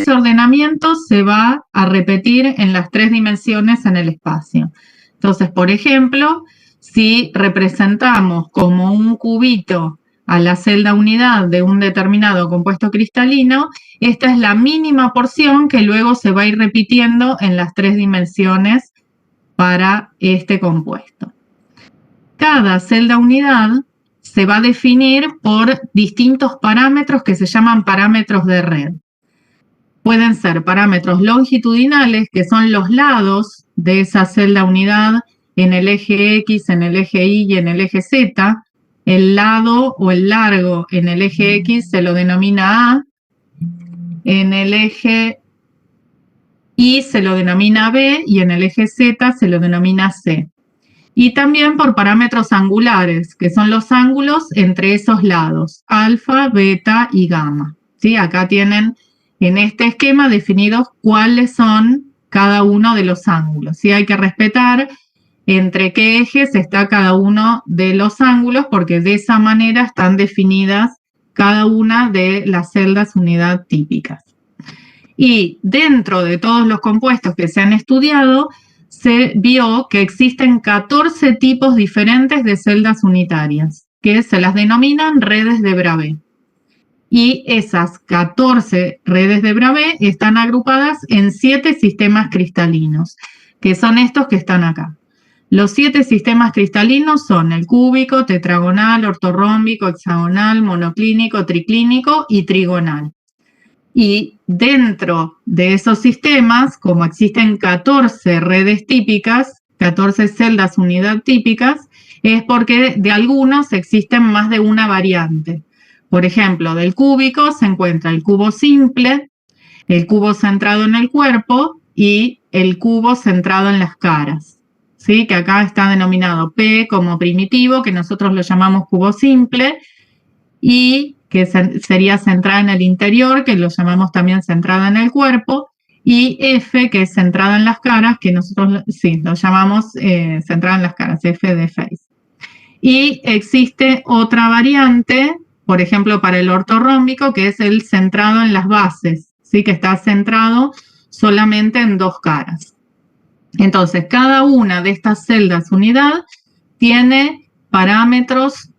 ese ordenamiento se va a repetir en las 3 dimensiones en el espacio. Entonces, por ejemplo, si representamos como un cubito a la celda unidad de un determinado compuesto cristalino, esta es la mínima porción que luego se va a ir repitiendo en las 3 dimensiones para este compuesto. Cada celda unidad se va a definir por distintos parámetros que se llaman parámetros de red. Pueden ser parámetros longitudinales, que son los lados de esa celda unidad en el eje X, en el eje Y y en el eje Z. El lado o el largo en el eje X se lo denomina A, en el eje Y se lo denomina B y en el eje Z se lo denomina C. Y también por parámetros angulares, que son los ángulos entre esos lados, alfa, beta y gamma. ¿Sí? Acá tienen en este esquema definidos cuáles son cada uno de los ángulos. ¿Sí? Hay que respetar entre qué ejes está cada uno de los ángulos, porque de esa manera están definidas cada una de las celdas unidad típicas. Y dentro de todos los compuestos que se han estudiado, se vio que existen 14 tipos diferentes de celdas unitarias, que se las denominan redes de Bravais. Y esas 14 redes de Bravais están agrupadas en 7 sistemas cristalinos, que son estos que están acá. Los 7 sistemas cristalinos son el cúbico, tetragonal, ortorrómbico, hexagonal, monoclínico, triclínico y trigonal. Y dentro de esos sistemas, como existen 14 redes típicas, 14 celdas unidad típicas, es porque de algunos existen más de una variante. Por ejemplo, del cúbico se encuentra el cubo simple, el cubo centrado en el cuerpo y el cubo centrado en las caras. ¿Sí? Que acá está denominado P como primitivo, que nosotros lo llamamos cubo simple, y que sería centrada en el interior, que lo llamamos también centrada en el cuerpo, y F, que es centrada en las caras, que nosotros sí, lo llamamos centrada en las caras, F de face. Y existe otra variante, por ejemplo, para el ortorrómbico, que es el centrado en las bases, ¿sí? Que está centrado solamente en 2 caras. Entonces, cada una de estas celdas unidad tiene parámetros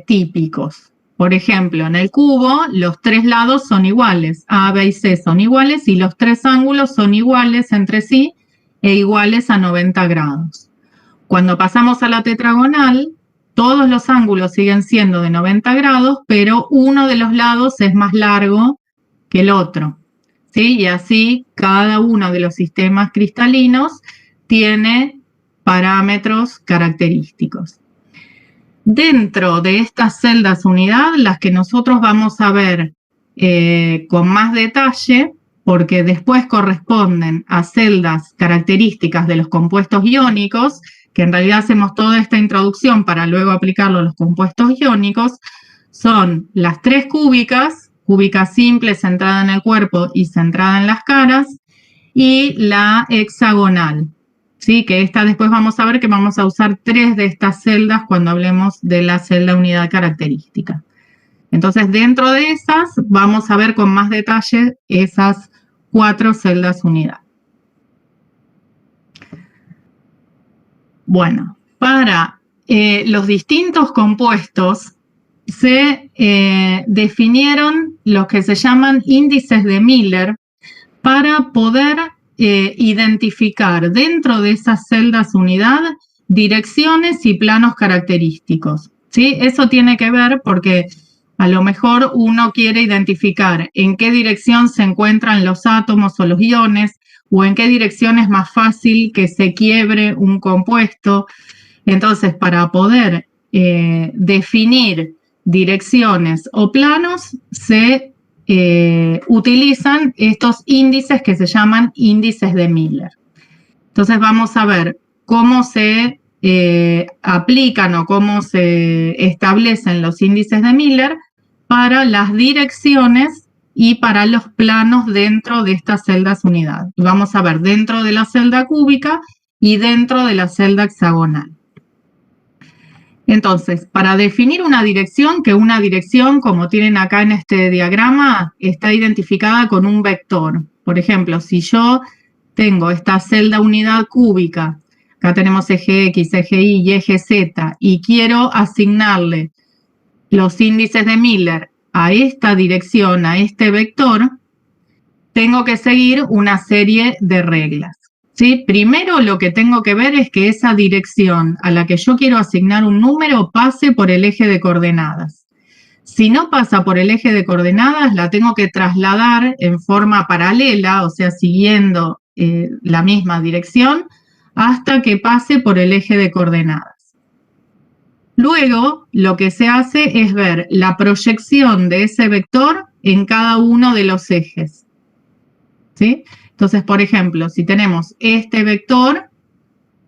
típicos. Por ejemplo, en el cubo los 3 lados son iguales, A, B y C son iguales y los 3 ángulos son iguales entre sí e iguales a 90 grados. Cuando pasamos a la tetragonal, todos los ángulos siguen siendo de 90 grados, pero uno de los lados es más largo que el otro. ¿Sí? Y así cada uno de los sistemas cristalinos tiene parámetros característicos. Dentro de estas celdas unidad, las que nosotros vamos a ver con más detalle, porque después corresponden a celdas características de los compuestos iónicos, que en realidad hacemos toda esta introducción para luego aplicarlo a los compuestos iónicos, son las 3 cúbicas, cúbica simple centrada en el cuerpo y centrada en las caras, y la hexagonal. ¿Sí? Que esta después vamos a ver que vamos a usar 3 de estas celdas cuando hablemos de la celda unidad característica. Entonces, dentro de esas, vamos a ver con más detalle esas 4 celdas unidad. Bueno, para los distintos compuestos se definieron los que se llaman índices de Miller para poder identificar dentro de esas celdas unidad direcciones y planos característicos. ¿Sí? Eso tiene que ver porque a lo mejor uno quiere identificar en qué dirección se encuentran los átomos o los iones o en qué dirección es más fácil que se quiebre un compuesto. Entonces, para poder definir direcciones o planos, se utilizan estos índices que se llaman índices de Miller. Entonces vamos a ver cómo se aplican o cómo se establecen los índices de Miller para las direcciones y para los planos dentro de estas celdas unidad. Vamos a ver dentro de la celda cúbica y dentro de la celda hexagonal. Entonces, para definir una dirección, que una dirección, como tienen acá en este diagrama, está identificada con un vector. Por ejemplo, si yo tengo esta celda unidad cúbica, acá tenemos eje X, eje Y y eje Z, y quiero asignarle los índices de Miller a esta dirección, a este vector, tengo que seguir una serie de reglas. ¿Sí? Primero lo que tengo que ver es que esa dirección a la que yo quiero asignar un número pase por el eje de coordenadas. Si no pasa por el eje de coordenadas, la tengo que trasladar en forma paralela, o sea, siguiendo la misma dirección, hasta que pase por el eje de coordenadas. Luego, lo que se hace es ver la proyección de ese vector en cada uno de los ejes. ¿Sí? Entonces, por ejemplo, si tenemos este vector,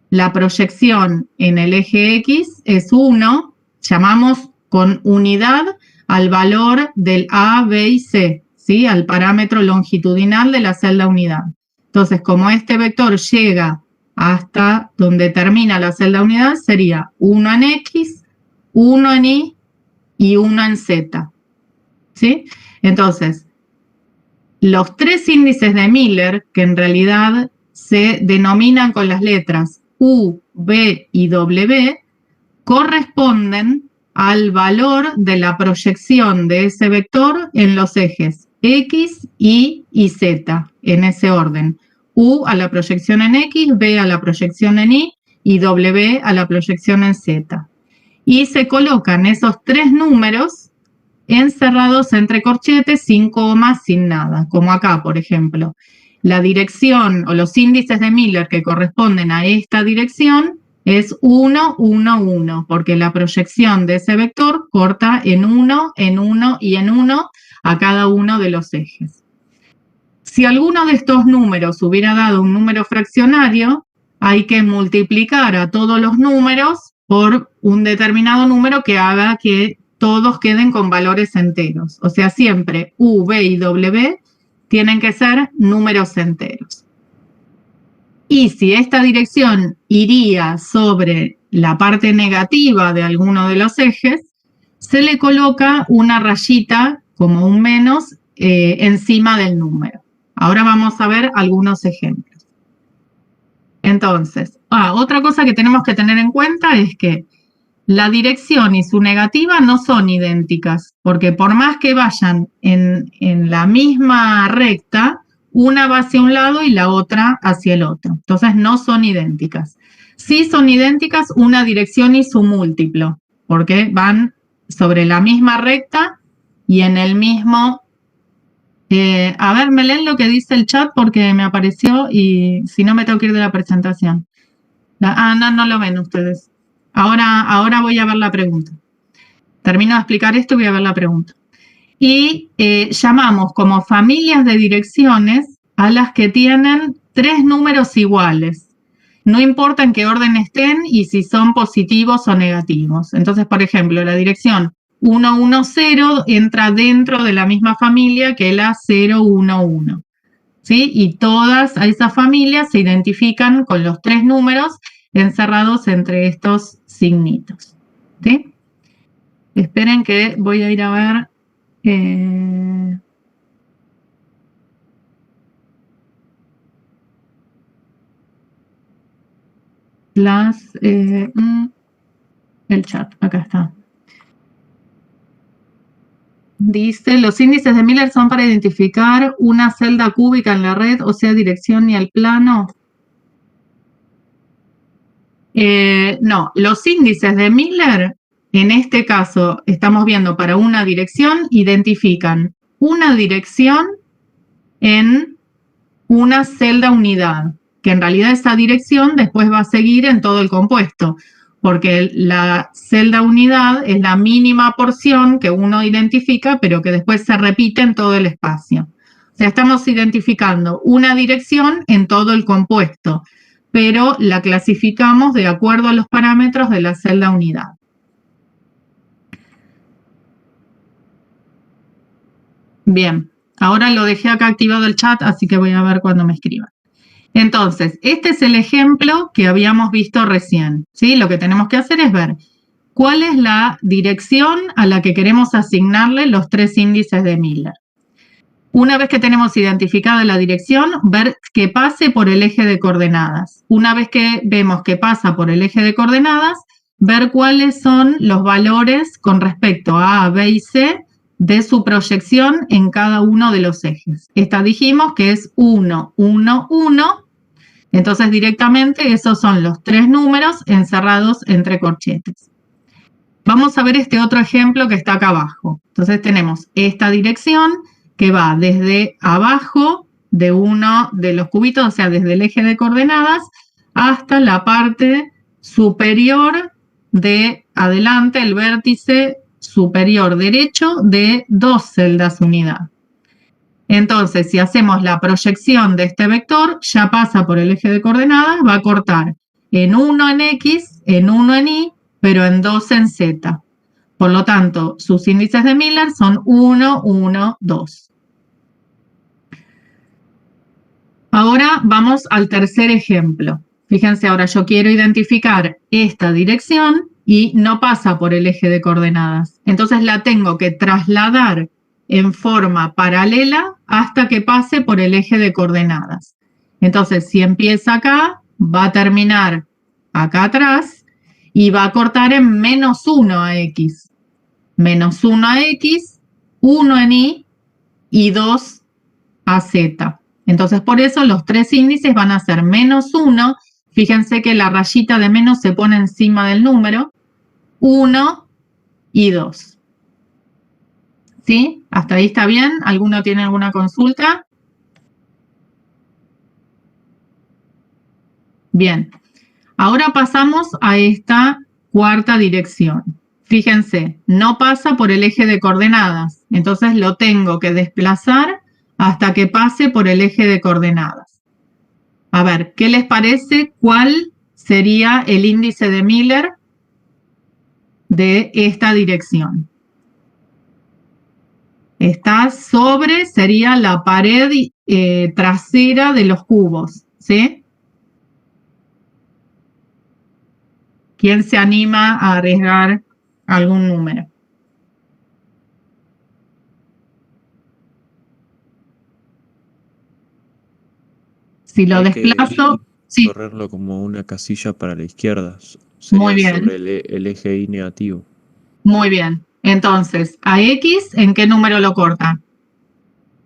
la proyección en el eje X es 1, llamamos con unidad al valor del A, B y C, ¿sí? Al parámetro longitudinal de la celda unidad. Entonces, como este vector llega hasta donde termina la celda unidad, sería 1 en X, 1 en Y y 1 en Z. ¿Sí? Entonces, los tres índices de Miller, que en realidad se denominan con las letras U, B y W, corresponden al valor de la proyección de ese vector en los ejes X, Y y Z, en ese orden. U a la proyección en X, B a la proyección en y W a la proyección en Z. Y se colocan esos tres números encerrados entre corchetes, sin comas, sin nada, como acá, por ejemplo. La dirección o los índices de Miller que corresponden a esta dirección es 1, 1, 1, porque la proyección de ese vector corta en 1, en 1 y en 1 a cada uno de los ejes. Si alguno de estos números hubiera dado un número fraccionario, hay que multiplicar a todos los números por un determinado número que haga que todos queden con valores enteros. O sea, siempre U, B y W tienen que ser números enteros. Y si esta dirección iría sobre la parte negativa de alguno de los ejes, se le coloca una rayita, como un menos, encima del número. Ahora vamos a ver algunos ejemplos. Entonces, otra cosa que tenemos que tener en cuenta es que la dirección y su negativa no son idénticas, porque por más que vayan en la misma recta, una va hacia un lado y la otra hacia el otro. Entonces no son idénticas. Sí son idénticas una dirección y su múltiplo, porque van sobre la misma recta y en el mismo... a ver, me leen lo que dice el chat porque me apareció y si no me tengo que ir de la presentación. No lo ven ustedes. Ahora voy a ver la pregunta. Termino de explicar esto y voy a ver la pregunta. Y llamamos como familias de direcciones a las que tienen tres números iguales. No importa en qué orden estén y si son positivos o negativos. Entonces, por ejemplo, la dirección 110 entra dentro de la misma familia que la 011. ¿Sí? Y todas esas familias se identifican con los tres números encerrados entre estos signitos. ¿Sí? Esperen que voy a ir a ver. El chat, acá está. Dice, los índices de Miller son para identificar una celda cúbica en la red, o sea, dirección y el plano. No, los índices de Miller, en este caso, estamos viendo para una dirección, identifican una dirección en una celda unidad, que en realidad esa dirección después va a seguir en todo el compuesto, porque la celda unidad es la mínima porción que uno identifica, pero que después se repite en todo el espacio. O sea, estamos identificando una dirección en todo el compuesto, pero la clasificamos de acuerdo a los parámetros de la celda unidad. Bien, ahora lo dejé acá activado el chat, así que voy a ver cuando me escriban. Entonces, este es el ejemplo que habíamos visto recién, ¿sí? Lo que tenemos que hacer es ver cuál es la dirección a la que queremos asignarle los 3 índices de Miller. Una vez que tenemos identificada la dirección, ver que pase por el eje de coordenadas. Una vez que vemos que pasa por el eje de coordenadas, ver cuáles son los valores con respecto a A, B y C de su proyección en cada uno de los ejes. Esta dijimos que es 1, 1, 1. Entonces directamente esos son los 3 números encerrados entre corchetes. Vamos a ver este otro ejemplo que está acá abajo. Entonces tenemos esta dirección que va desde abajo de uno de los cubitos, o sea, desde el eje de coordenadas, hasta la parte superior de adelante, el vértice superior derecho de 2 celdas unidad. Entonces, si hacemos la proyección de este vector, ya pasa por el eje de coordenadas, va a cortar en 1 en X, en 1 en Y, pero en 2 en Z. Por lo tanto, sus índices de Miller son 1, 1, 2. Ahora vamos al tercer ejemplo. Fíjense, ahora yo quiero identificar esta dirección y no pasa por el eje de coordenadas. Entonces la tengo que trasladar en forma paralela hasta que pase por el eje de coordenadas. Entonces, si empieza acá, va a terminar acá atrás y va a cortar en menos 1 a X. Menos 1 a X, 1 en y 2 a Z. Entonces, por eso los 3 índices van a ser menos 1. Fíjense que la rayita de menos se pone encima del número. 1 y 2. ¿Sí? ¿Hasta ahí está bien? ¿Alguno tiene alguna consulta? Bien. Ahora pasamos a esta cuarta dirección. Fíjense, no pasa por el eje de coordenadas. Entonces lo tengo que desplazar hasta que pase por el eje de coordenadas. A ver, ¿qué les parece? ¿Cuál sería el índice de Miller de esta dirección? Está sobre, sería la pared trasera de los cubos, ¿sí? ¿Quién se anima a arriesgar algún número? Si lo desplazo, sí. Correrlo como una casilla para la izquierda. Muy Sería bien. sobre el eje Y negativo. Muy bien. Entonces, a X, ¿en qué número lo corta?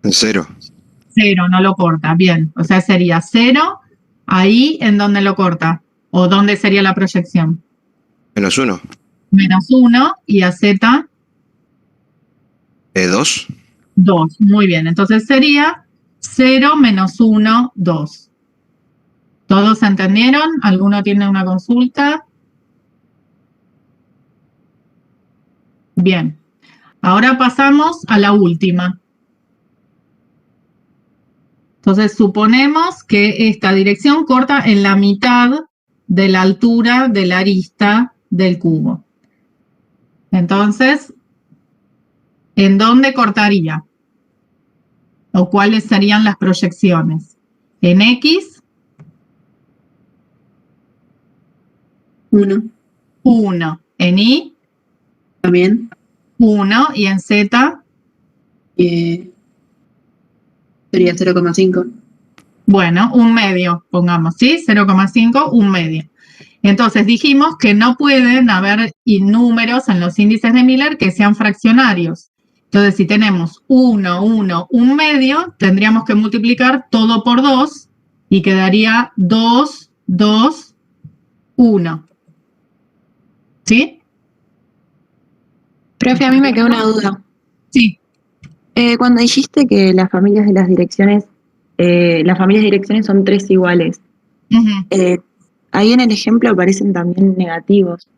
En 0. 0, no lo corta. Bien. O sea, sería 0. Ahí, ¿en dónde lo corta? ¿O dónde sería la proyección? Menos 1. Menos 1 y a Z, 2. 2. Muy bien. Entonces sería 0 menos 1, 2. ¿Todos entendieron? ¿Alguno tiene una consulta? Bien. Ahora pasamos a la última. Entonces suponemos que esta dirección corta en la mitad de la altura de la arista del cubo. Entonces, ¿en dónde cortaría? ¿O cuáles serían las proyecciones? ¿En X? 1. 1. ¿En Y? También. 1. ¿Y en Z? Sería 0,5. Bueno, un medio, pongamos, ¿sí? 0,5, un medio. Entonces dijimos que no pueden haber números en los índices de Miller que sean fraccionarios. Entonces, si tenemos 1, 1, un medio, tendríamos que multiplicar todo por 2 y quedaría 2, 2, 1. ¿Sí? Profe, a mí me queda una duda. Sí. Cuando dijiste que las familias de direcciones son 3 iguales, ahí en el ejemplo aparecen también negativos.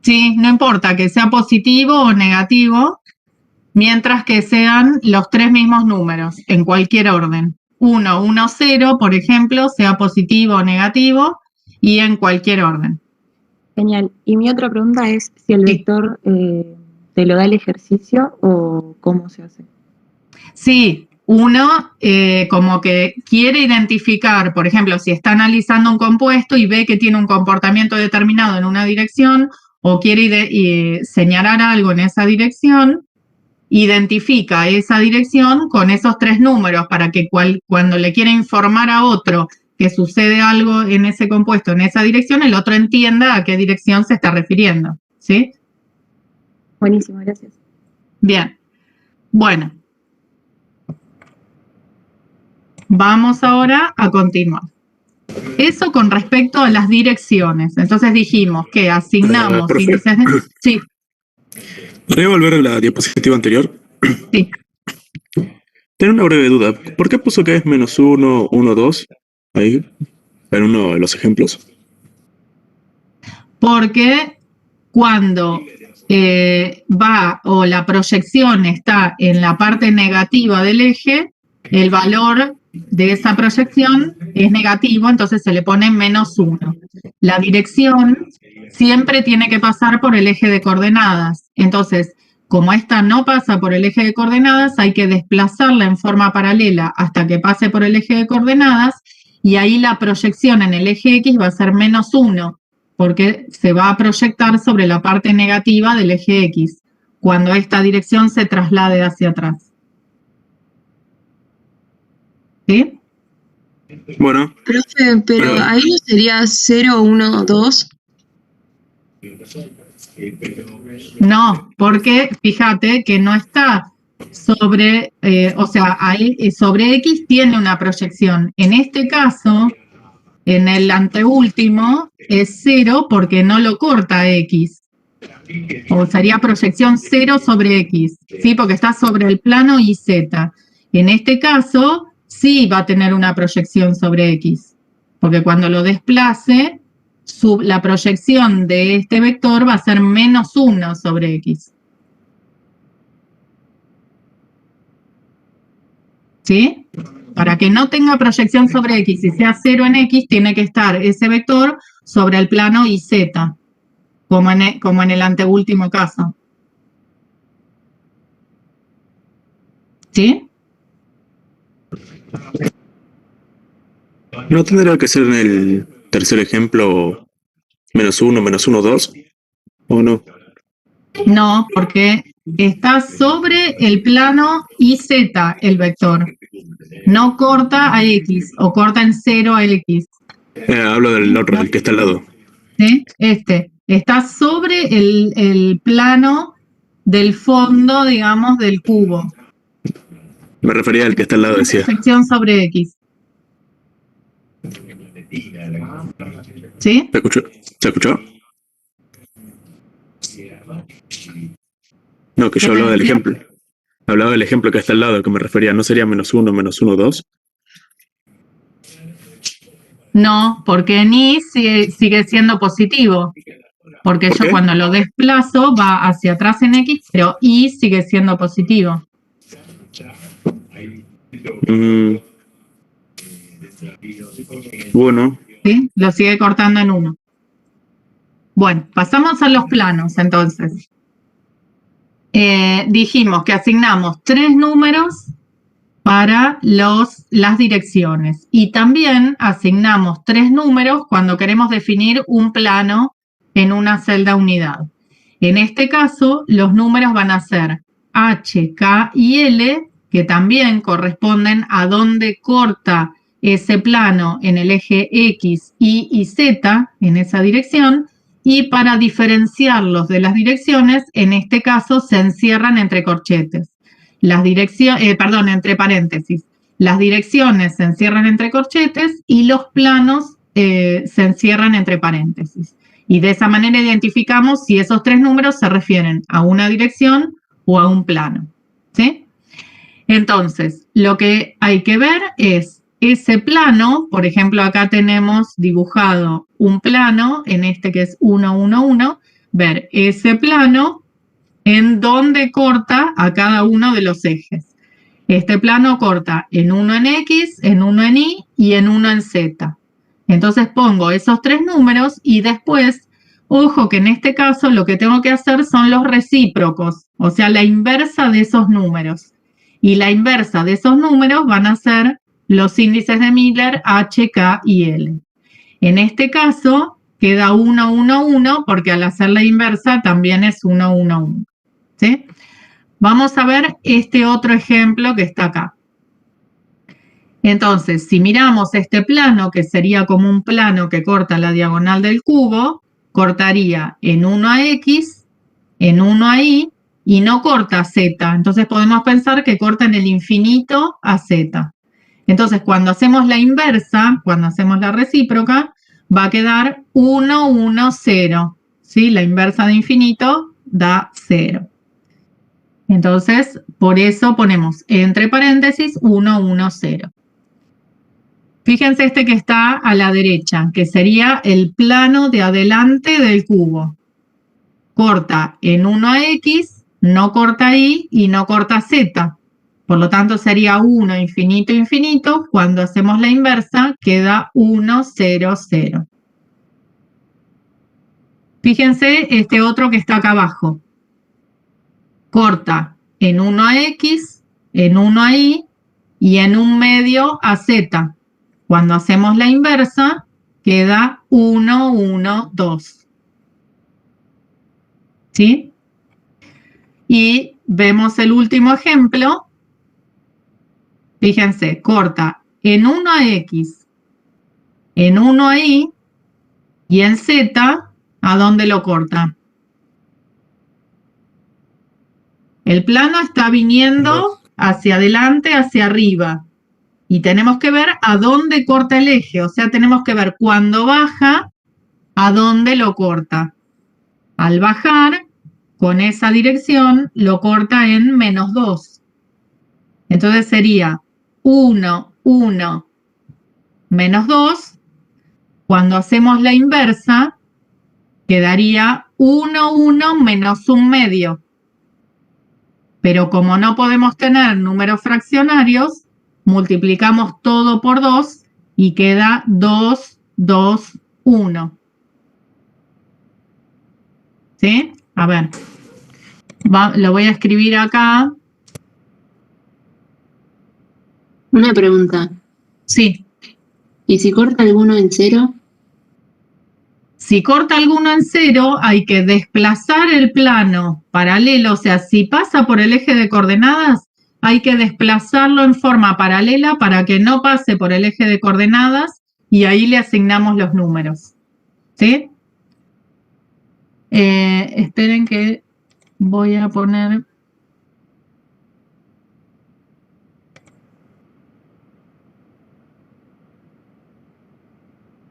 Sí, no importa que sea positivo o negativo, mientras que sean los 3 mismos números, en cualquier orden. 1, 1, 0, por ejemplo, sea positivo o negativo, y en cualquier orden. Genial. Y mi otra pregunta es si el vector te lo da el ejercicio o cómo se hace. Sí, uno como que quiere identificar, por ejemplo, si está analizando un compuesto y ve que tiene un comportamiento determinado en una dirección o quiere señalar algo en esa dirección, identifica esa dirección con esos 3 números para que cuando le quiera informar a otro que sucede algo en ese compuesto, en esa dirección, el otro entienda a qué dirección se está refiriendo, ¿sí? Buenísimo, gracias. Bien. Bueno. Vamos ahora a continuar. Eso con respecto a las direcciones. Entonces dijimos que asignamos profe. índices de... Sí, ¿Podría volver a la diapositiva anterior? sí. Tengo una breve duda. ¿Por qué puso que es -1, 1, 2? Ahí, en uno de los ejemplos. Porque cuando va o la proyección está en la parte negativa del eje, el valor de esa proyección es negativo, entonces se le pone -1. La dirección siempre tiene que pasar por el eje de coordenadas. Entonces, como esta no pasa por el eje de coordenadas, hay que desplazarla en forma paralela hasta que pase por el eje de coordenadas, y ahí la proyección en el eje X va a ser -1, porque se va a proyectar sobre la parte negativa del eje X, cuando esta dirección se traslade hacia atrás. ¿Sí? Bueno, Profe, pero ahí no sería 0, 1, 2. No, porque fíjate que no está sobre, o sea, ahí sobre X tiene una proyección. En este caso, en el anteúltimo, es 0 porque no lo corta X. O sería proyección 0 sobre X, ¿sí? Porque está sobre el plano YZ. En este caso, sí va a tener una proyección sobre X, porque cuando lo desplace, la proyección de este vector va a ser -1 sobre X. ¿Sí? Para que no tenga proyección sobre X y sea 0 en X, tiene que estar ese vector sobre el plano YZ, como en el anteúltimo caso. ¿Sí? ¿no tendría que ser en el tercer ejemplo -1, -1, 2? ¿O no? No, porque está sobre el plano YZ el vector. No corta a X o corta en 0 a X. Hablo del otro, del que está al lado. ¿Sí? Está sobre el plano del fondo, digamos, del cubo. Me refería al que está al lado, decía. Proyección sobre X. ¿Sí? ¿Se escuchó? ¿Se escuchó? No, que yo hablaba del ejemplo. Hablaba del ejemplo que está al lado, que me refería. ¿No sería -1, -1, 2? No, porque en Y sigue siendo positivo. Porque ¿Por yo qué? cuando lo desplazo va hacia atrás en X, pero Y sigue siendo positivo. Bueno, ¿Sí? Lo sigue cortando en 1. Bueno, pasamos a los planos entonces. Dijimos que asignamos 3 números para las direcciones y también asignamos 3 números cuando queremos definir un plano en una celda unidad. En este caso, los números van a ser H, K y L, que también corresponden a dónde corta ese plano en el eje X, Y y Z, en esa dirección, y para diferenciarlos de las direcciones, en este caso se encierran entre corchetes. Entre paréntesis. Las direcciones se encierran entre corchetes y los planos se encierran entre paréntesis. Y de esa manera identificamos si esos 3 números se refieren a una dirección o a un plano. ¿Sí? Entonces, lo que hay que ver es ese plano. Por ejemplo, acá tenemos dibujado un plano, en este que es 1, 1, 1, ver ese plano en donde corta a cada uno de los ejes. Este plano corta en 1 en X, en 1 en Y y en 1 en Z. Entonces pongo esos 3 números y después, ojo que en este caso lo que tengo que hacer son los recíprocos, o sea, la inversa de esos números. Y la inversa de esos números van a ser los índices de Miller, H, K y L. En este caso, queda 1, 1, 1, porque al hacer la inversa también es 1, 1, 1. ¿Sí? Vamos a ver este otro ejemplo que está acá. Entonces, si miramos este plano, que sería como un plano que corta la diagonal del cubo, cortaría en 1 a X, en 1 a Y, y no corta a Z. Entonces podemos pensar que corta en el infinito a Z. Entonces, cuando hacemos la inversa, cuando hacemos la recíproca, va a quedar 1, 1, 0. ¿Sí? La inversa de infinito da 0. Entonces, por eso ponemos entre paréntesis 1, 1, 0. Fíjense este que está a la derecha, que sería el plano de adelante del cubo. Corta en 1 a X, no corta Y y no corta Z. Por lo tanto, sería 1, infinito, infinito. Cuando hacemos la inversa, queda 1, 0, 0. Fíjense este otro que está acá abajo. Corta en 1 a X, en 1 a Y y en un medio a Z. Cuando hacemos la inversa, queda 1, 1, 2. ¿Sí? Y vemos el último ejemplo. Fíjense, corta en 1 a X, en 1 a Y y en Z, ¿a dónde lo corta? El plano está viniendo hacia adelante, hacia arriba. Y tenemos que ver a dónde corta el eje. O sea, tenemos que ver cuando baja, a dónde lo corta. Al bajar, con esa dirección, lo corta en -2. Entonces sería 1, 1, -2. Cuando hacemos la inversa, quedaría 1, 1, menos un medio. Pero como no podemos tener números fraccionarios, multiplicamos todo por 2 y queda 2, 2, 1. ¿Sí? A ver. Lo voy a escribir acá. Una pregunta. Sí. ¿Y si corta alguno en 0? Si corta alguno en 0, hay que desplazar el plano paralelo. O sea, si pasa por el eje de coordenadas, hay que desplazarlo en forma paralela para que no pase por el eje de coordenadas y ahí le asignamos los números. ¿Sí? Esperen que voy a poner...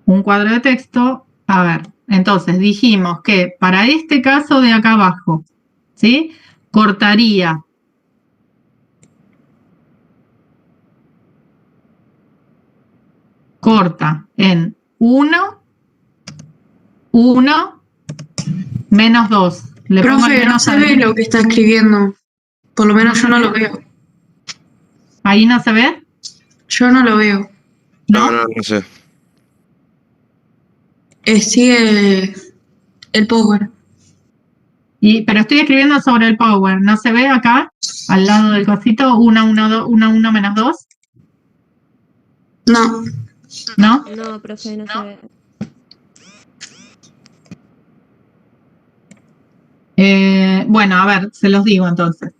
un cuadro de texto. A ver, entonces dijimos que para este caso de acá abajo, ¿sí? Cortaría corta en 1, 1, -2. Le pongo el Profe, no menos se ve adelante. lo que está escribiendo. Por lo menos yo no lo veo. ¿Ahí no se ve? Yo no lo veo. ¿No? No sé. Sigue el power. Pero estoy escribiendo sobre el power. ¿No se ve acá? Al lado del cosito, 1, 1, 2, 1, 1, -2. No. ¿No? No, profe, no se ve. Bueno, a ver, se los digo entonces.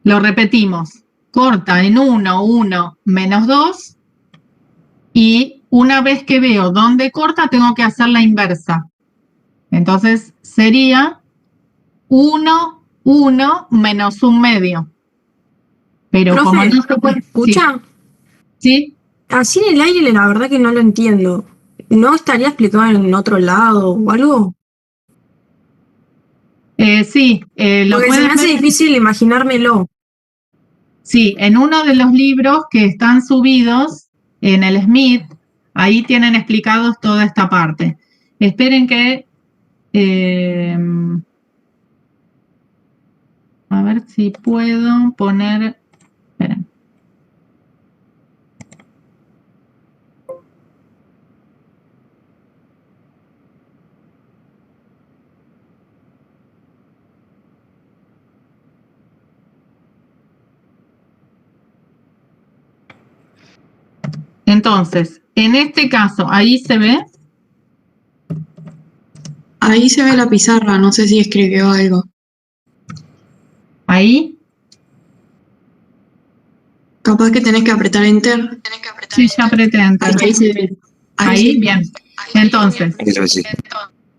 Lo repetimos. Corta en 1, 1, -2. Y una vez que veo dónde corta, tengo que hacer la inversa. Entonces sería 1, 1, menos un medio. Pero Profe, como no se puede... ¿me escucha? Sí. Así en el aire la verdad que no lo entiendo. ¿No estaría explicado en otro lado o algo? Sí, lo Porque se pueden me hace ver. difícil imaginármelo. Sí, en uno de los libros que están subidos en el Smith, ahí tienen explicados toda esta parte. Esperen que... a ver si puedo poner... Esperen. Entonces, en este caso, ahí se ve. Ahí se ve la pizarra, no sé si escribió algo. Ahí, Capaz que tenés que apretar Enter. sí, ya apreté Enter. Ahí se ve. Ahí, sí. bien. Entonces, Eso sí.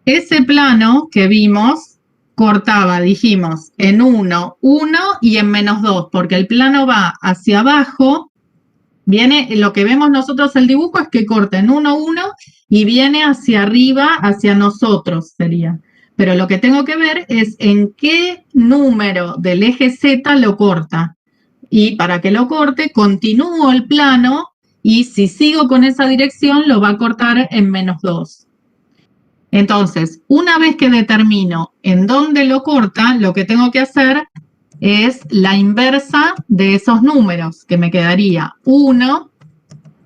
ese plano que vimos cortaba, dijimos, en 1, 1 y en -2, porque el plano va hacia abajo, viene, lo que vemos nosotros el dibujo es que corta en 1, 1 y viene hacia arriba, hacia nosotros sería. Pero lo que tengo que ver es en qué número del eje Z lo corta. Y para que lo corte, continúo el plano y si sigo con esa dirección, lo va a cortar en -2. Entonces, una vez que determino en dónde lo corta, lo que tengo que hacer es la inversa de esos números, que me quedaría 1,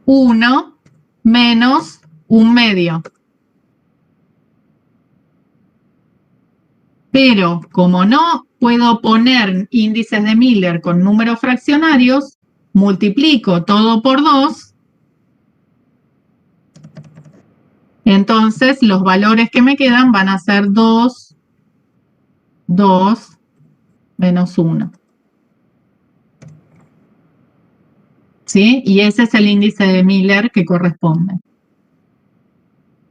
1, menos 1/2. Pero como no puedo poner índices de Miller con números fraccionarios, multiplico todo por 2. Entonces, los valores que me quedan van a ser 2, 2, menos 1. ¿Sí? Y ese es el índice de Miller que corresponde.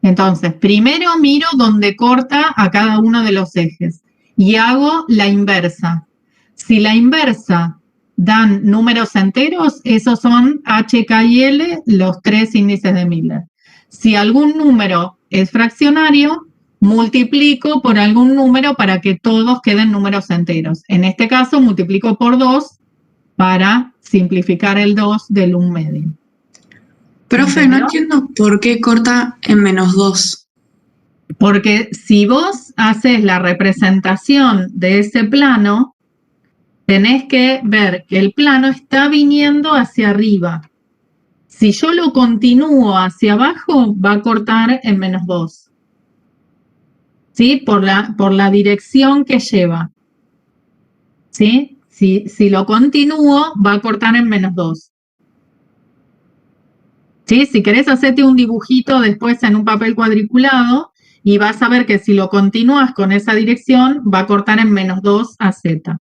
Entonces, primero miro dónde corta a cada uno de los ejes y hago la inversa. Si la inversa dan números enteros, esos son H, K y L, los 3 índices de Miller. Si algún número es fraccionario, multiplico por algún número para que todos queden números enteros. En este caso, multiplico por 2 para simplificar el 2 del 1/2. Profe, no entiendo por qué corta en -2. Porque si vos haces la representación de ese plano, tenés que ver que el plano está viniendo hacia arriba. Si yo lo continúo hacia abajo, va a cortar en -2. ¿Sí? Por la dirección que lleva. ¿Sí? Si lo continúo, va a cortar en -2. ¿Sí? Si querés, hacerte un dibujito después en un papel cuadriculado y vas a ver que si lo continúas con esa dirección, va a cortar en -2 a Z.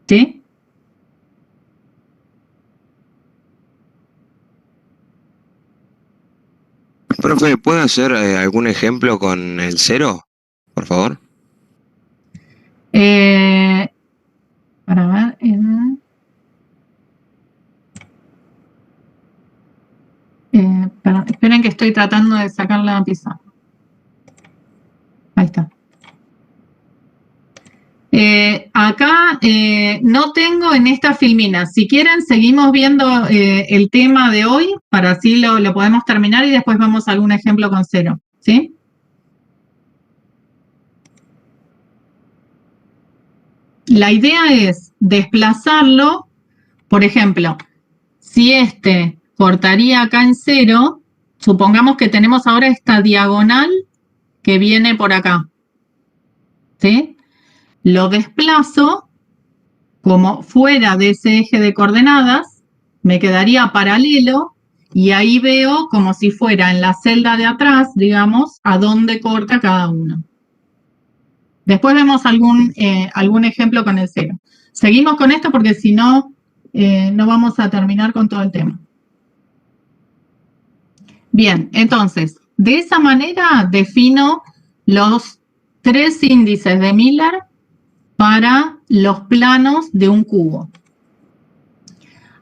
¿Sí? Profe, ¿puede hacer algún ejemplo con el 0? Por favor. Para ver. Esperen que estoy tratando de sacar la pizarra. Ahí está. Acá no tengo en esta filmina. Si quieren, seguimos viendo el tema de hoy, para así lo podemos terminar y después vemos algún ejemplo con 0. ¿Sí? La idea es desplazarlo. Por ejemplo, si este cortaría acá en 0, supongamos que tenemos ahora esta diagonal que viene por acá. ¿Sí? Lo desplazo como fuera de ese eje de coordenadas, me quedaría paralelo y ahí veo como si fuera en la celda de atrás, digamos, a dónde corta cada uno. Después vemos algún ejemplo con el 0. Seguimos con esto porque si no, no vamos a terminar con todo el tema. Bien, entonces, de esa manera defino los 3 índices de Miller para los planos de un cubo.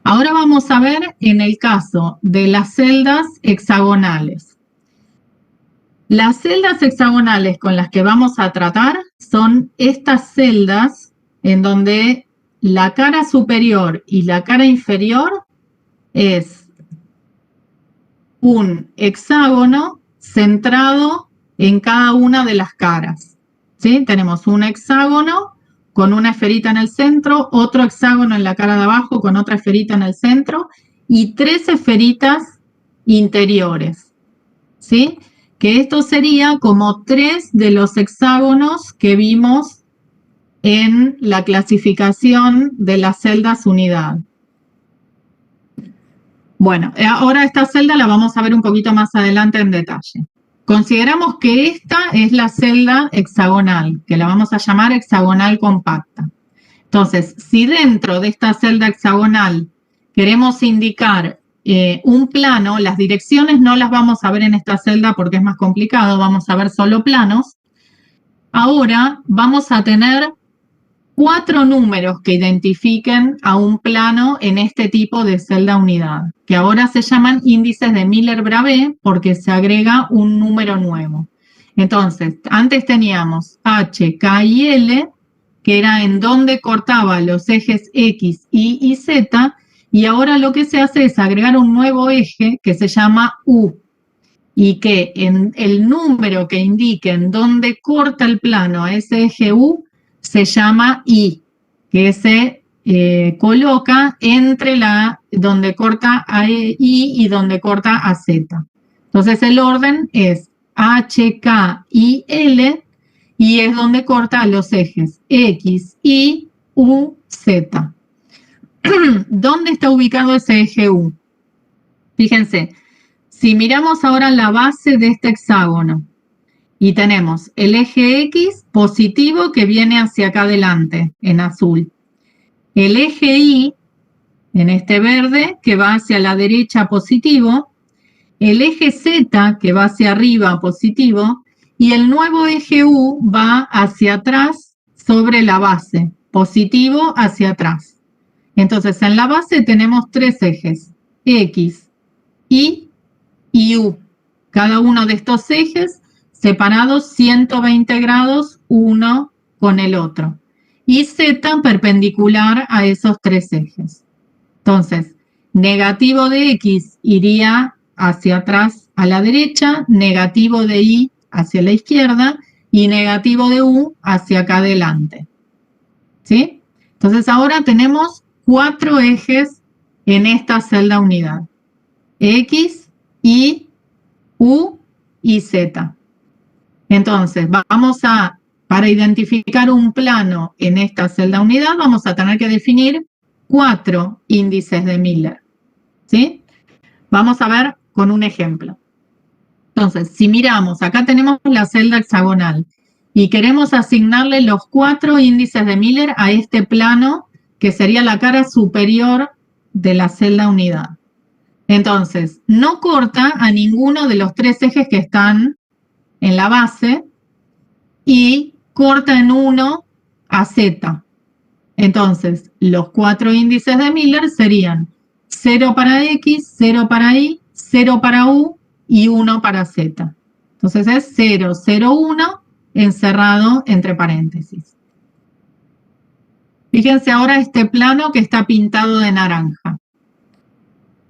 Ahora vamos a ver en el caso de las celdas hexagonales. Las celdas hexagonales con las que vamos a tratar son estas celdas en donde la cara superior y la cara inferior es un hexágono centrado en cada una de las caras. ¿Sí? Tenemos un hexágono con una esferita en el centro, otro hexágono en la cara de abajo con otra esferita en el centro y 3 esferitas interiores. ¿Sí? Que esto sería como 3 de los hexágonos que vimos en la clasificación de las celdas unidad. Bueno, ahora esta celda la vamos a ver un poquito más adelante en detalle. consideramos que esta es la celda hexagonal, que la vamos a llamar hexagonal compacta. Entonces, si dentro de esta celda hexagonal queremos indicar un plano, las direcciones no las vamos a ver en esta celda porque es más complicado, vamos a ver solo planos. Ahora vamos a tener 4 números que identifiquen a un plano en este tipo de celda unidad, que ahora se llaman índices de Miller-Bravais porque se agrega un número nuevo. Entonces, antes teníamos H, K y L, que era en donde cortaba los ejes X, Y y Z, y ahora lo que se hace es agregar un nuevo eje que se llama U, y que en el número que indique en dónde corta el plano a ese eje U se llama I, que se coloca entre donde corta a I y donde corta a Z. Entonces el orden es H, K, I, L, y es donde corta los ejes X, Y, U, Z. ¿Dónde está ubicado ese eje U? Fíjense, si miramos ahora la base de este hexágono y tenemos el eje X positivo que viene hacia acá adelante en azul, el eje Y en este verde que va hacia la derecha positivo, el eje Z que va hacia arriba positivo y el nuevo eje U va hacia atrás sobre la base, positivo hacia atrás. Entonces, en la base tenemos 3 ejes, X, Y y U. Cada uno de estos ejes separados 120 grados uno con el otro. Y Z perpendicular a esos 3 ejes. Entonces, negativo de X iría hacia atrás a la derecha, negativo de Y hacia la izquierda y negativo de U hacia acá adelante. ¿Sí? Entonces, ahora tenemos 4 ejes en esta celda unidad. X, Y, U y Z. Entonces, para identificar un plano en esta celda unidad, vamos a tener que definir 4 índices de Miller. ¿Sí? Vamos a ver con un ejemplo. Entonces, si miramos, acá tenemos la celda hexagonal y queremos asignarle los 4 índices de Miller a este plano que sería la cara superior de la celda unidad. Entonces, no corta a ninguno de los 3 ejes que están en la base y corta en uno a Z. Entonces, los 4 índices de Miller serían 0 para X, 0 para Y, 0 para U y 1 para Z. Entonces es 0, 0, 1 encerrado entre paréntesis. Fíjense ahora este plano que está pintado de naranja.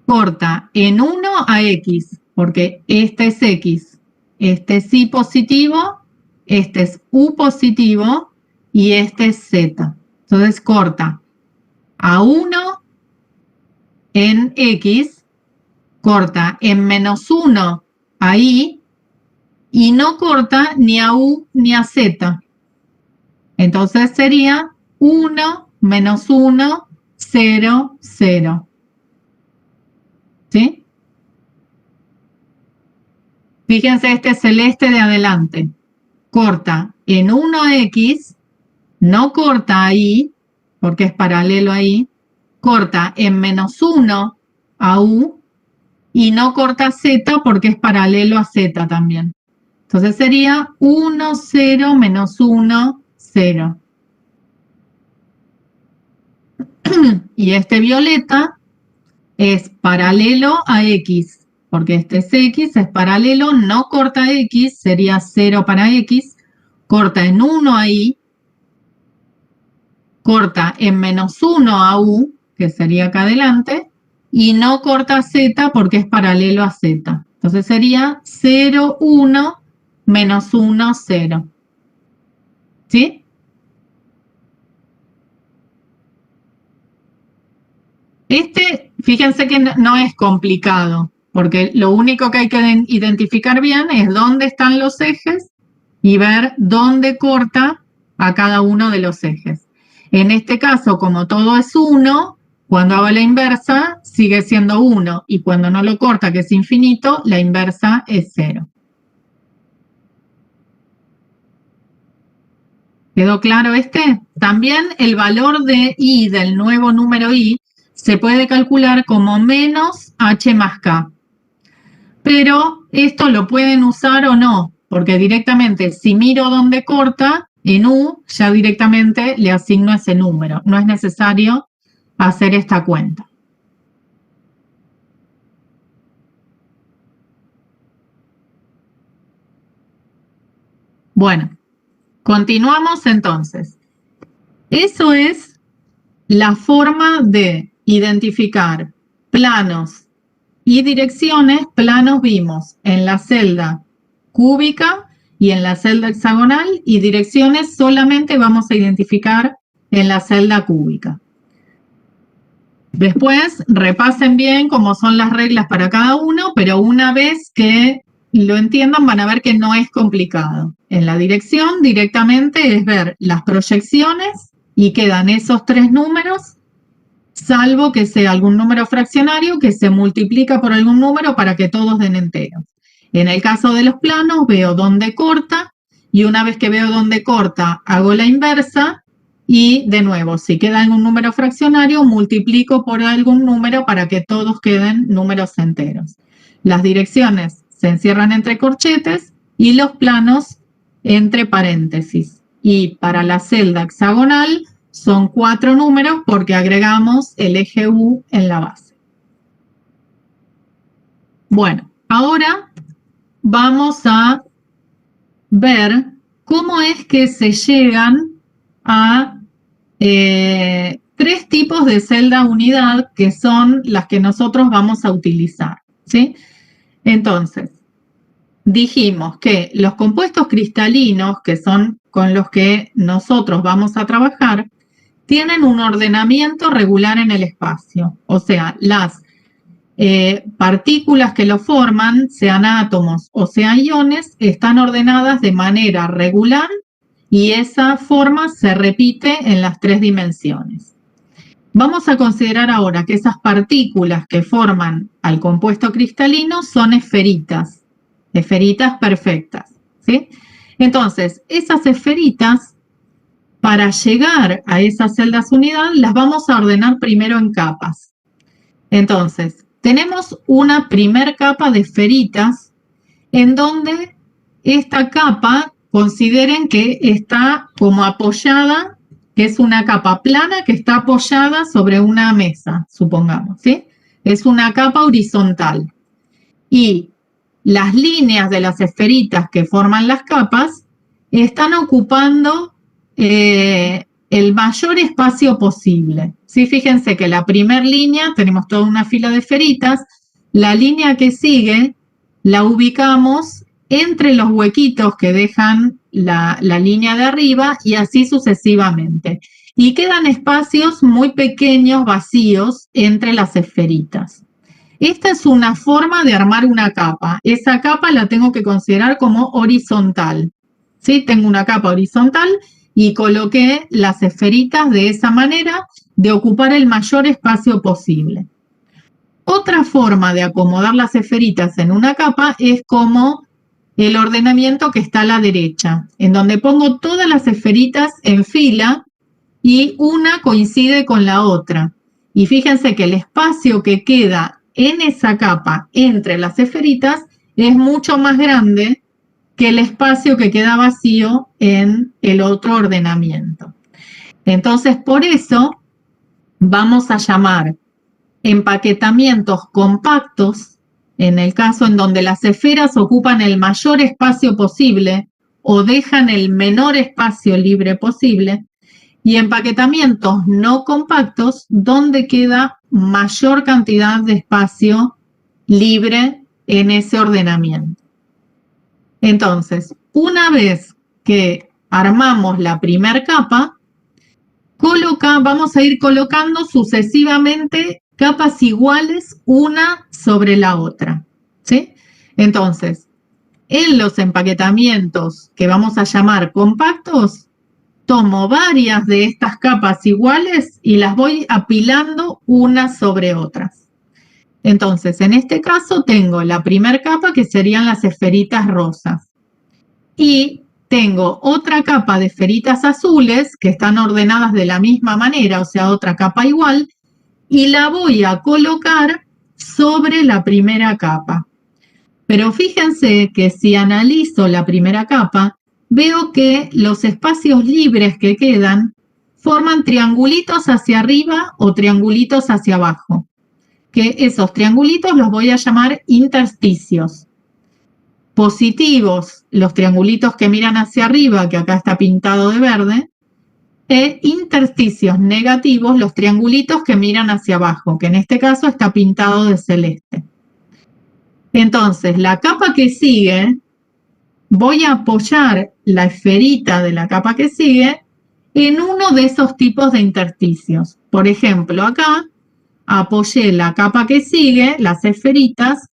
Corta en 1 a X, porque este es X, este es Y positivo, este es U positivo y este es Z. Entonces corta a 1 en X, corta en menos 1 a Y y no corta ni a U ni a Z. Entonces sería 1, menos 1, 0, 0. ¿Sí? Fíjense este celeste de adelante. Corta en 1X, no corta a Y, porque es paralelo a Y, corta en menos 1 a U y no corta Z porque es paralelo a Z también. Entonces sería 1, 0, menos 1, 0. Y este violeta es paralelo a X, porque este es X, es paralelo, no corta a X, sería 0 para X, corta en 1 a Y, corta en menos 1 a U, que sería acá adelante, y no corta a Z porque es paralelo a Z. Entonces sería 0, 1, menos 1, 0. ¿Sí? Fíjense que no es complicado, porque lo único que hay que identificar bien es dónde están los ejes y ver dónde corta a cada uno de los ejes. En este caso, como todo es 1, cuando hago la inversa sigue siendo 1, y cuando no lo corta, que es infinito, la inversa es 0. ¿Quedó claro este? También el valor de I, del nuevo número I, se puede calcular como menos H más K. Pero esto lo pueden usar o no, porque directamente si miro dónde corta, en U ya directamente le asigno ese número. No es necesario hacer esta cuenta. Bueno, continuamos entonces. Eso es la forma de identificar planos y direcciones. Planos vimos en la celda cúbica y en la celda hexagonal, y direcciones solamente vamos a identificar en la celda cúbica. Después repasen bien cómo son las reglas para cada uno, pero una vez que lo entiendan van a ver que no es complicado. En la dirección directamente es ver las proyecciones y quedan esos 3 números, salvo que sea algún número fraccionario que se multiplica por algún número para que todos den enteros. En el caso de los planos veo dónde corta, y una vez que veo dónde corta hago la inversa, y de nuevo, si queda algún número fraccionario, multiplico por algún número para que todos queden números enteros. Las direcciones se encierran entre corchetes y los planos entre paréntesis. Y para la celda hexagonal son 4 números porque agregamos el eje U en la base. Bueno, ahora vamos a ver cómo es que se llegan a 3 tipos de celda unidad que son las que nosotros vamos a utilizar, ¿sí? Entonces, dijimos que los compuestos cristalinos, que son con los que nosotros vamos a trabajar, tienen un ordenamiento regular en el espacio. O sea, las partículas que lo forman, sean átomos o sean iones, están ordenadas de manera regular y esa forma se repite en las 3 dimensiones. Vamos a considerar ahora que esas partículas que forman al compuesto cristalino son esferitas, esferitas perfectas, ¿sí? Entonces, esas esferitas, para llegar a esas celdas unidad, las vamos a ordenar primero en capas. Entonces, tenemos una primer capa de esferitas en donde esta capa, consideren que está como apoyada, que es una capa plana que está apoyada sobre una mesa, supongamos, ¿sí? Es una capa horizontal. Y las líneas de las esferitas que forman las capas están ocupando el mayor espacio posible, ¿sí? Fíjense que la primera línea, tenemos toda una fila de esferitas, la línea que sigue la ubicamos entre los huequitos que dejan la línea de arriba y así sucesivamente. Y quedan espacios muy pequeños, vacíos, entre las esferitas. Esta es una forma de armar una capa. Esa capa la tengo que considerar como horizontal, ¿sí? Tengo una capa horizontal y coloqué las esferitas de esa manera, de ocupar el mayor espacio posible. Otra forma de acomodar las esferitas en una capa es como el ordenamiento que está a la derecha, en donde pongo todas las esferitas en fila y una coincide con la otra. Y fíjense que el espacio que queda en esa capa entre las esferitas es mucho más grande que el espacio que queda vacío en el otro ordenamiento. Entonces, por eso vamos a llamar empaquetamientos compactos, en el caso en donde las esferas ocupan el mayor espacio posible o dejan el menor espacio libre posible, y empaquetamientos no compactos donde queda mayor cantidad de espacio libre en ese ordenamiento. Entonces, una vez que armamos la primera capa, vamos a ir colocando sucesivamente capas iguales una sobre la otra, ¿sí? Entonces, en los empaquetamientos que vamos a llamar compactos, tomo varias de estas capas iguales y las voy apilando unas sobre otras. Entonces, en este caso tengo la primera capa que serían las esferitas rosas. Y tengo otra capa de esferitas azules que están ordenadas de la misma manera, o sea, otra capa igual, y la voy a colocar sobre la primera capa. Pero fíjense que si analizo la primera capa, veo que los espacios libres que quedan forman triangulitos hacia arriba o triangulitos hacia abajo. Que esos triangulitos los voy a llamar intersticios. Positivos, los triangulitos que miran hacia arriba, que acá está pintado de verde, e intersticios negativos, los triangulitos que miran hacia abajo, que en este caso está pintado de celeste. Entonces, la capa que sigue, voy a apoyar la esferita de la capa que sigue en uno de esos tipos de intersticios. Por ejemplo, acá apoyé la capa que sigue, las esferitas,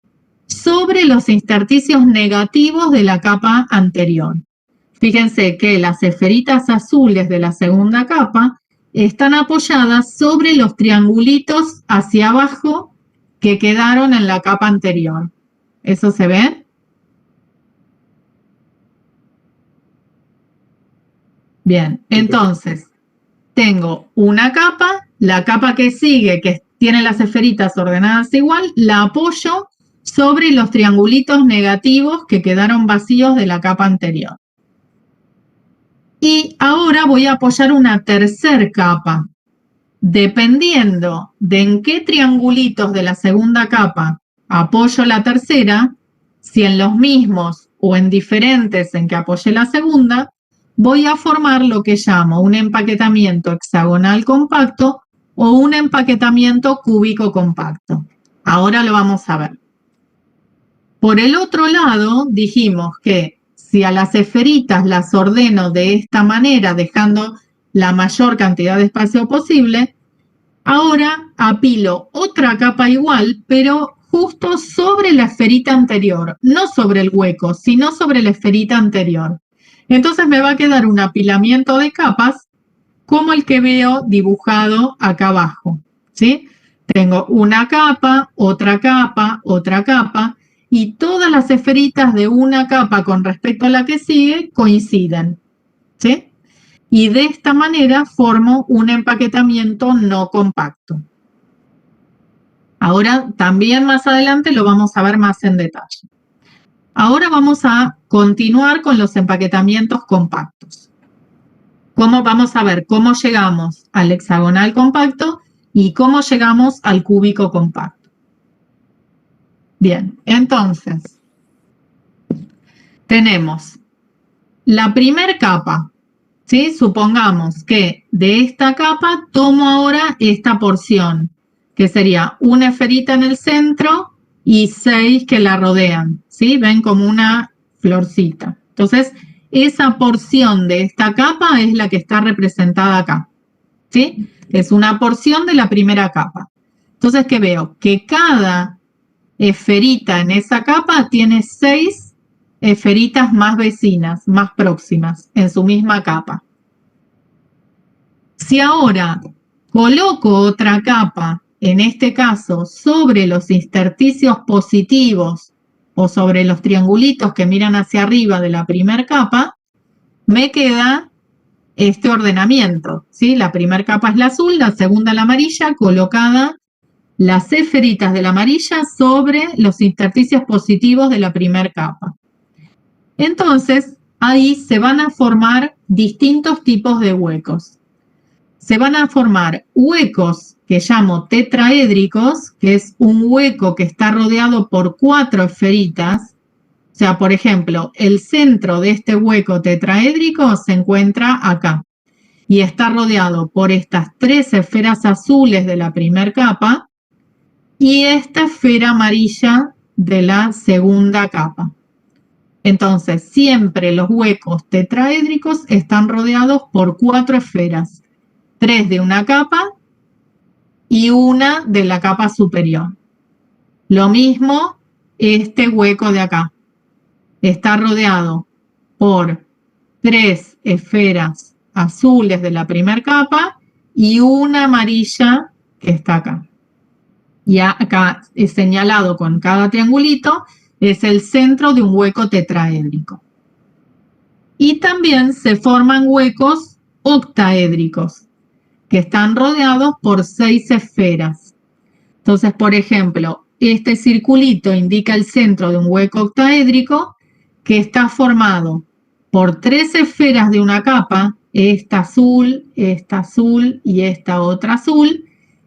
sobre los intersticios negativos de la capa anterior. Fíjense que las esferitas azules de la segunda capa están apoyadas sobre los triangulitos hacia abajo que quedaron en la capa anterior. ¿Eso se ve? Bien, entonces tengo una capa, la capa que sigue, que tiene las esferitas ordenadas igual, la apoyo sobre los triangulitos negativos que quedaron vacíos de la capa anterior. Y ahora voy a apoyar una tercera capa. Dependiendo de en qué triangulitos de la segunda capa apoyo la tercera, si en los mismos o en diferentes en que apoyé la segunda, voy a formar lo que llamo un empaquetamiento hexagonal compacto o un empaquetamiento cúbico compacto. Ahora lo vamos a ver. Por el otro lado, dijimos que si a las esferitas las ordeno de esta manera, dejando la mayor cantidad de espacio posible, ahora apilo otra capa igual, pero justo sobre la esferita anterior, no sobre el hueco, sino sobre la esferita anterior. Entonces me va a quedar un apilamiento de capas como el que veo dibujado acá abajo, ¿sí? Tengo una capa, otra capa, otra capa, y todas las esferitas de una capa con respecto a la que sigue coinciden, ¿sí? Y de esta manera formo un empaquetamiento no compacto. Ahora, también más adelante lo vamos a ver más en detalle. Ahora vamos a continuar con los empaquetamientos compactos. Vamos a ver cómo llegamos al hexagonal compacto y cómo llegamos al cúbico compacto. Bien, entonces, tenemos la primera capa, ¿sí? Supongamos que de esta capa tomo ahora esta porción, que sería una esferita en el centro y 6 que la rodean, ¿sí? Ven como una florcita. Entonces, esa porción de esta capa es la que está representada acá, ¿sí? Es una porción de la primera capa. Entonces, ¿qué veo? Que cada esferita en esa capa tiene 6 esferitas más vecinas, más próximas, en su misma capa. Si ahora coloco otra capa, en este caso sobre los intersticios positivos o sobre los triangulitos que miran hacia arriba de la primera capa, me queda este ordenamiento, ¿sí? La primera capa es la azul, la segunda la amarilla, colocada las esferitas de la amarilla sobre los intersticios positivos de la primera capa. Entonces, ahí se van a formar distintos tipos de huecos. Se van a formar huecos que llamo tetraédricos, que es un hueco que está rodeado por 4 esferitas. O sea, por ejemplo, el centro de este hueco tetraédrico se encuentra acá y está rodeado por estas 3 esferas azules de la primera capa y esta esfera amarilla de la segunda capa. Entonces, siempre los huecos tetraédricos están rodeados por 4 esferas, 3 de una capa y una de la capa superior. Lo mismo este hueco de acá. Está rodeado por 3 esferas azules de la primera capa y una amarilla que está acá. Y acá es señalado con cada triangulito, es el centro de un hueco tetraédrico. Y también se forman huecos octaédricos, que están rodeados por 6 esferas. Entonces, por ejemplo, este circulito indica el centro de un hueco octaédrico que está formado por 3 esferas de una capa, esta azul y esta otra azul,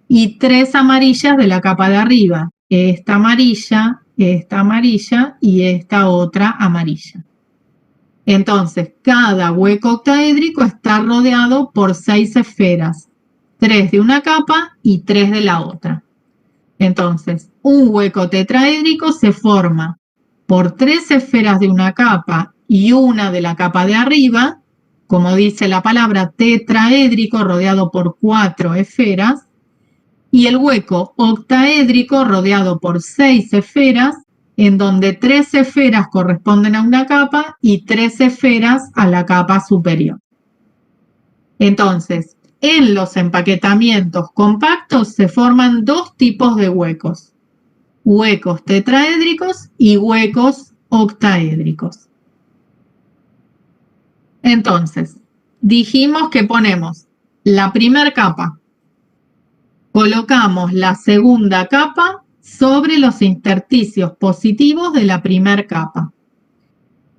y 3 amarillas de la capa de arriba, esta amarilla y esta otra amarilla. Entonces, cada hueco octaédrico está rodeado por 6 esferas, 3 de una capa y 3 de la otra. Entonces, un hueco tetraédrico se forma por 3 esferas de una capa y una de la capa de arriba, como dice la palabra tetraédrico, rodeado por 4 esferas, y el hueco octaédrico rodeado por 6 esferas, en donde 3 esferas corresponden a una capa y 3 esferas a la capa superior. Entonces, en los empaquetamientos compactos se forman 2 tipos de huecos: huecos tetraédricos y huecos octaédricos. Entonces, dijimos que ponemos la primera capa, colocamos la segunda capa sobre los intersticios positivos de la primera capa.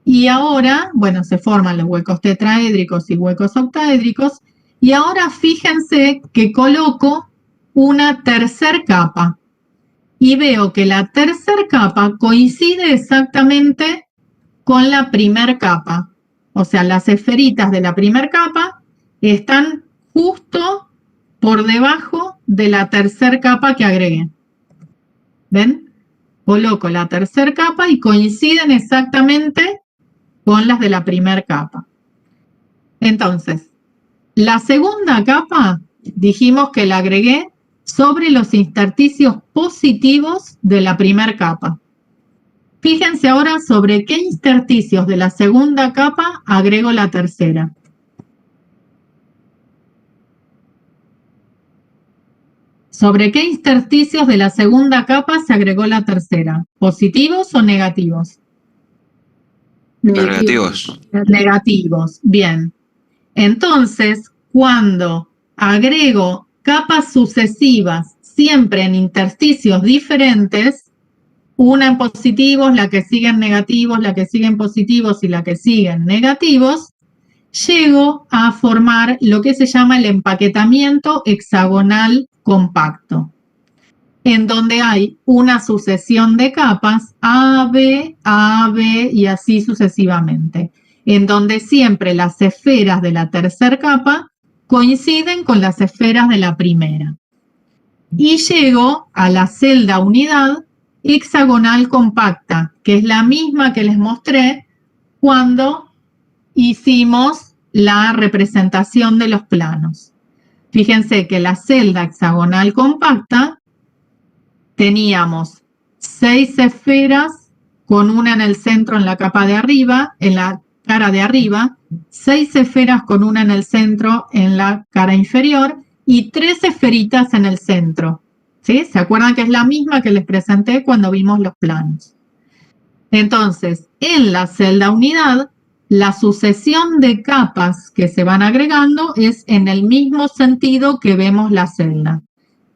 Y ahora, bueno, se forman los huecos tetraédricos y huecos octaédricos. Y ahora fíjense que coloco una tercera capa. Y veo que la tercera capa coincide exactamente con la primera capa. O sea, las esferitas de la primera capa están justo por debajo de la tercera capa que agregué. ¿Ven? Coloco la tercera capa y coinciden exactamente con las de la primera capa. Entonces, la segunda capa dijimos que la agregué sobre los intersticios positivos de la primera capa. Fíjense ahora sobre qué intersticios de la segunda capa agrego la tercera. ¿Sobre qué intersticios de la segunda capa se agregó la tercera? ¿Positivos o negativos? Negativos. Negativos, bien. Entonces, cuando agrego capas sucesivas, siempre en intersticios diferentes, una en positivos, la que sigue en negativos, la que sigue en positivos y la que sigue en negativos, llego a formar lo que se llama el empaquetamiento hexagonal compacto, en donde hay una sucesión de capas A, B y así sucesivamente, en donde siempre las esferas de la tercera capa coinciden con las esferas de la primera. Y llego a la celda unidad hexagonal compacta, que es la misma que les mostré cuando hicimos la representación de los planos. Fíjense que la celda hexagonal compacta teníamos 6 esferas con una en el centro en la capa de arriba, en la cara de arriba, 6 esferas con una en el centro en la cara inferior y 3 esferitas en el centro. ¿Sí? ¿Se acuerdan que es la misma que les presenté cuando vimos los planos? Entonces, en la celda unidad, la sucesión de capas que se van agregando es en el mismo sentido que vemos la celda.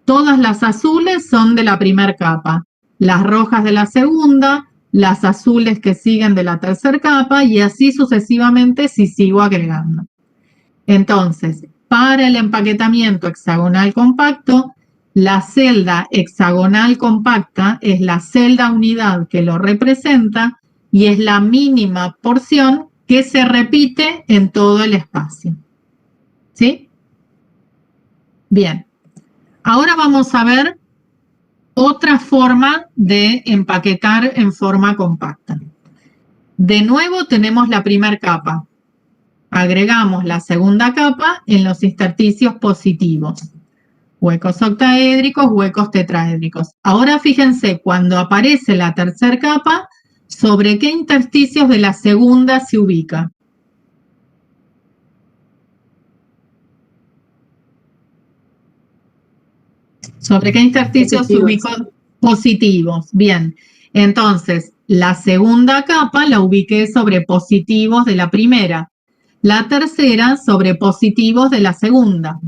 Todas las azules son de la primera capa, las rojas de la segunda, las azules que siguen de la tercera capa y así sucesivamente si sigo agregando. Entonces, para el empaquetamiento hexagonal compacto, la celda hexagonal compacta es la celda unidad que lo representa y es la mínima porción que se repite en todo el espacio. ¿Sí? Bien. Ahora vamos a ver otra forma de empaquetar en forma compacta. De nuevo tenemos la primera capa. Agregamos la segunda capa en los intersticios positivos. Huecos octaédricos, huecos tetraédricos. Ahora fíjense, cuando aparece la tercera capa, ¿sobre qué intersticios de la segunda se ubica? ¿Sobre qué intersticios se ubicó? Positivos. Bien. Entonces, la segunda capa la ubiqué sobre positivos de la primera, la tercera sobre positivos de la segunda.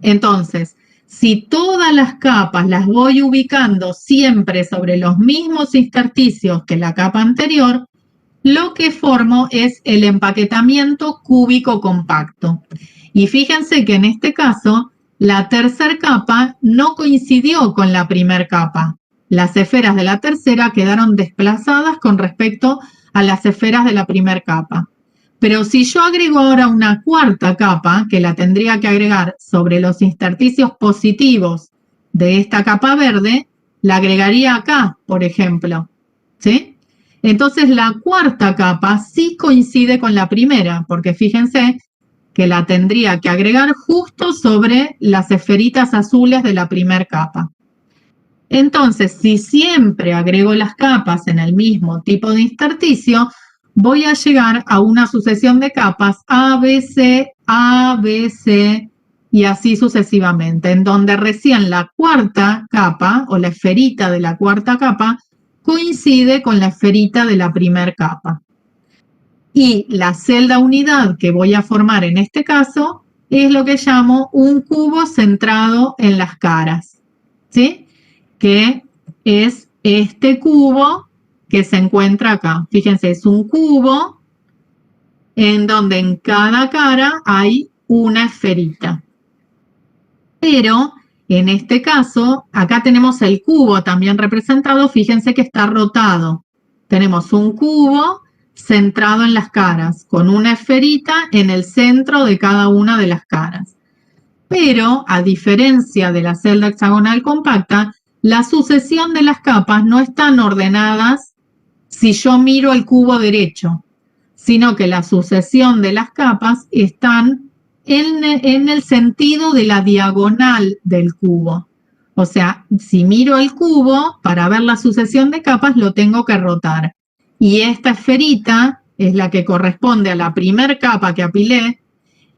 Entonces, si todas las capas las voy ubicando siempre sobre los mismos intersticios que la capa anterior, lo que formo es el empaquetamiento cúbico compacto. Y fíjense que en este caso, la tercera capa no coincidió con la primera capa. Las esferas de la tercera quedaron desplazadas con respecto a las esferas de la primera capa. Pero si yo agrego ahora una cuarta capa, que la tendría que agregar sobre los intersticios positivos de esta capa verde, la agregaría acá, por ejemplo, ¿sí? Entonces la cuarta capa sí coincide con la primera, porque fíjense que la tendría que agregar justo sobre las esferitas azules de la primera capa. Entonces, si siempre agrego las capas en el mismo tipo de intersticio, voy a llegar a una sucesión de capas A, B, C, y así sucesivamente, en donde recién la cuarta capa, o la esferita de la cuarta capa, coincide con la esferita de la primera capa. Y la celda unidad que voy a formar en este caso es lo que llamo un cubo centrado en las caras, ¿sí? Que es este cubo que se encuentra acá. Fíjense, es un cubo en donde en cada cara hay una esferita. Pero en este caso, acá tenemos el cubo también representado. Fíjense que está rotado. Tenemos un cubo centrado en las caras, con una esferita en el centro de cada una de las caras. Pero, a diferencia de la celda hexagonal compacta, la sucesión de las capas no están ordenadas si yo miro el cubo derecho, sino que la sucesión de las capas están en el sentido de la diagonal del cubo. O sea, si miro el cubo, para ver la sucesión de capas lo tengo que rotar. Y esta esferita es la que corresponde a la primera capa que apilé.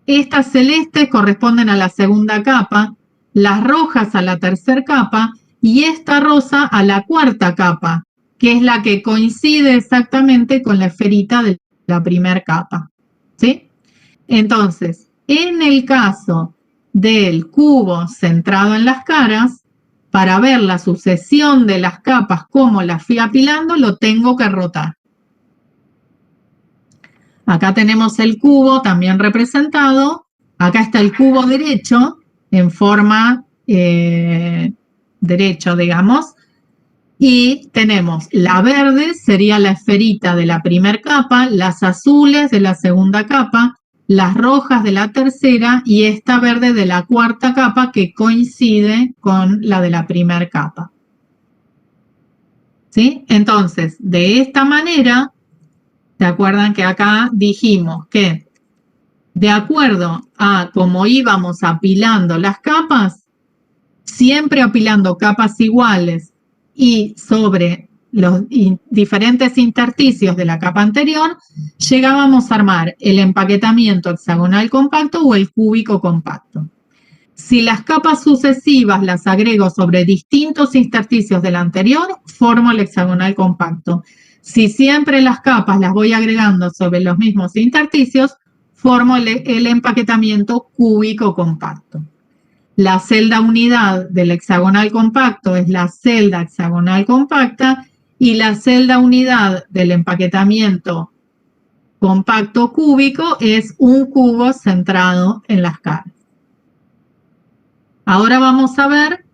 Estas celestes corresponden a la segunda capa, las rojas a la tercera capa y esta rosa a la cuarta capa, que es la que coincide exactamente con la esferita de la primera capa, ¿sí? Entonces, en el caso del cubo centrado en las caras, para ver la sucesión de las capas, cómo las fui apilando, lo tengo que rotar. Acá tenemos el cubo también representado. Acá está el cubo derecho en forma derecho, digamos. Y tenemos la verde, sería la esferita de la primera capa, las azules de la segunda capa, las rojas de la tercera y esta verde de la cuarta capa que coincide con la de la primera capa. ¿Sí? Entonces, de esta manera, ¿se acuerdan que acá dijimos que de acuerdo a cómo íbamos apilando las capas, siempre apilando capas iguales y sobre los diferentes intersticios de la capa anterior, llegábamos a armar el empaquetamiento hexagonal compacto o el cúbico compacto. Si las capas sucesivas las agrego sobre distintos intersticios del anterior, formo el hexagonal compacto. Si siempre las capas las voy agregando sobre los mismos intersticios, formo el empaquetamiento cúbico compacto. La celda unidad del hexagonal compacto es la celda hexagonal compacta y la celda unidad del empaquetamiento compacto cúbico es un cubo centrado en las caras. Ahora vamos a ver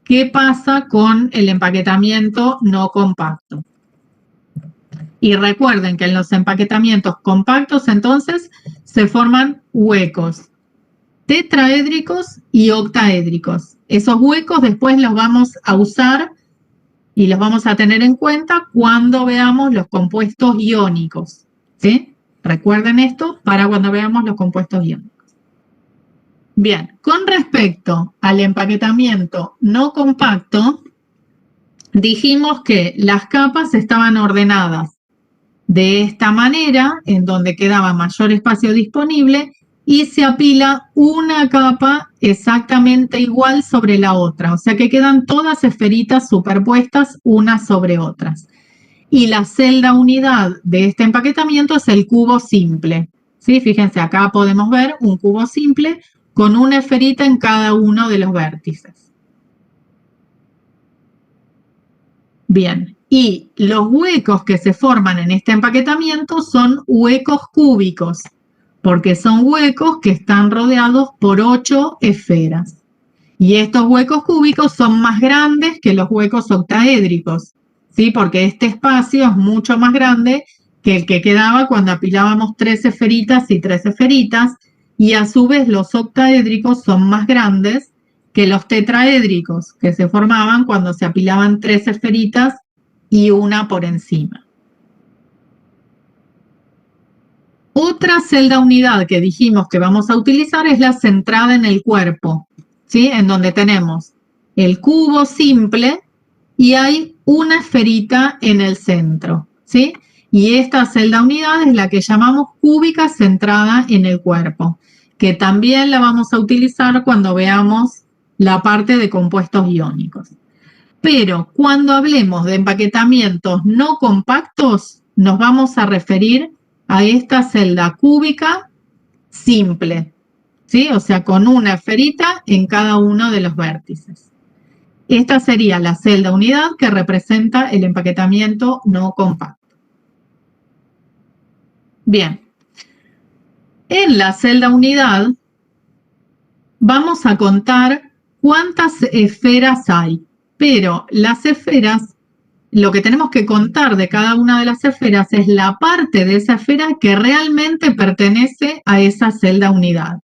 qué pasa con el empaquetamiento no compacto. Y recuerden que en los empaquetamientos compactos entonces se forman huecos tetraédricos y octaédricos. Esos huecos después los vamos a usar y los vamos a tener en cuenta cuando veamos los compuestos iónicos, ¿sí? Recuerden esto para cuando veamos los compuestos iónicos. Bien, con respecto al empaquetamiento no compacto, dijimos que las capas estaban ordenadas de esta manera, en donde quedaba mayor espacio disponible, y se apila una capa exactamente igual sobre la otra. O sea que quedan todas esferitas superpuestas unas sobre otras. Y la celda unidad de este empaquetamiento es el cubo simple. ¿Sí? Fíjense, acá podemos ver un cubo simple con una esferita en cada uno de los vértices. Bien, y los huecos que se forman en este empaquetamiento son huecos cúbicos, porque son huecos que están rodeados por 8 esferas. Y estos huecos cúbicos son más grandes que los huecos octaédricos, ¿sí? Porque este espacio es mucho más grande que el que quedaba cuando apilábamos 3 esferitas y 3 esferitas, y a su vez los octaédricos son más grandes que los tetraédricos, que se formaban cuando se apilaban 3 esferitas y una por encima. Otra celda unidad que dijimos que vamos a utilizar es la centrada en el cuerpo, ¿sí? En donde tenemos el cubo simple y hay una esferita en el centro, ¿sí? Y esta celda unidad es la que llamamos cúbica centrada en el cuerpo, que también la vamos a utilizar cuando veamos la parte de compuestos iónicos. Pero cuando hablemos de empaquetamientos no compactos, nos vamos a referir a esta celda cúbica simple, ¿sí? O sea, con una esferita en cada uno de los vértices. Esta sería la celda unidad que representa el empaquetamiento no compacto. Bien, en la celda unidad vamos a contar cuántas esferas hay, pero las esferas, lo que tenemos que contar de cada una de las esferas es la parte de esa esfera que realmente pertenece a esa celda unidad.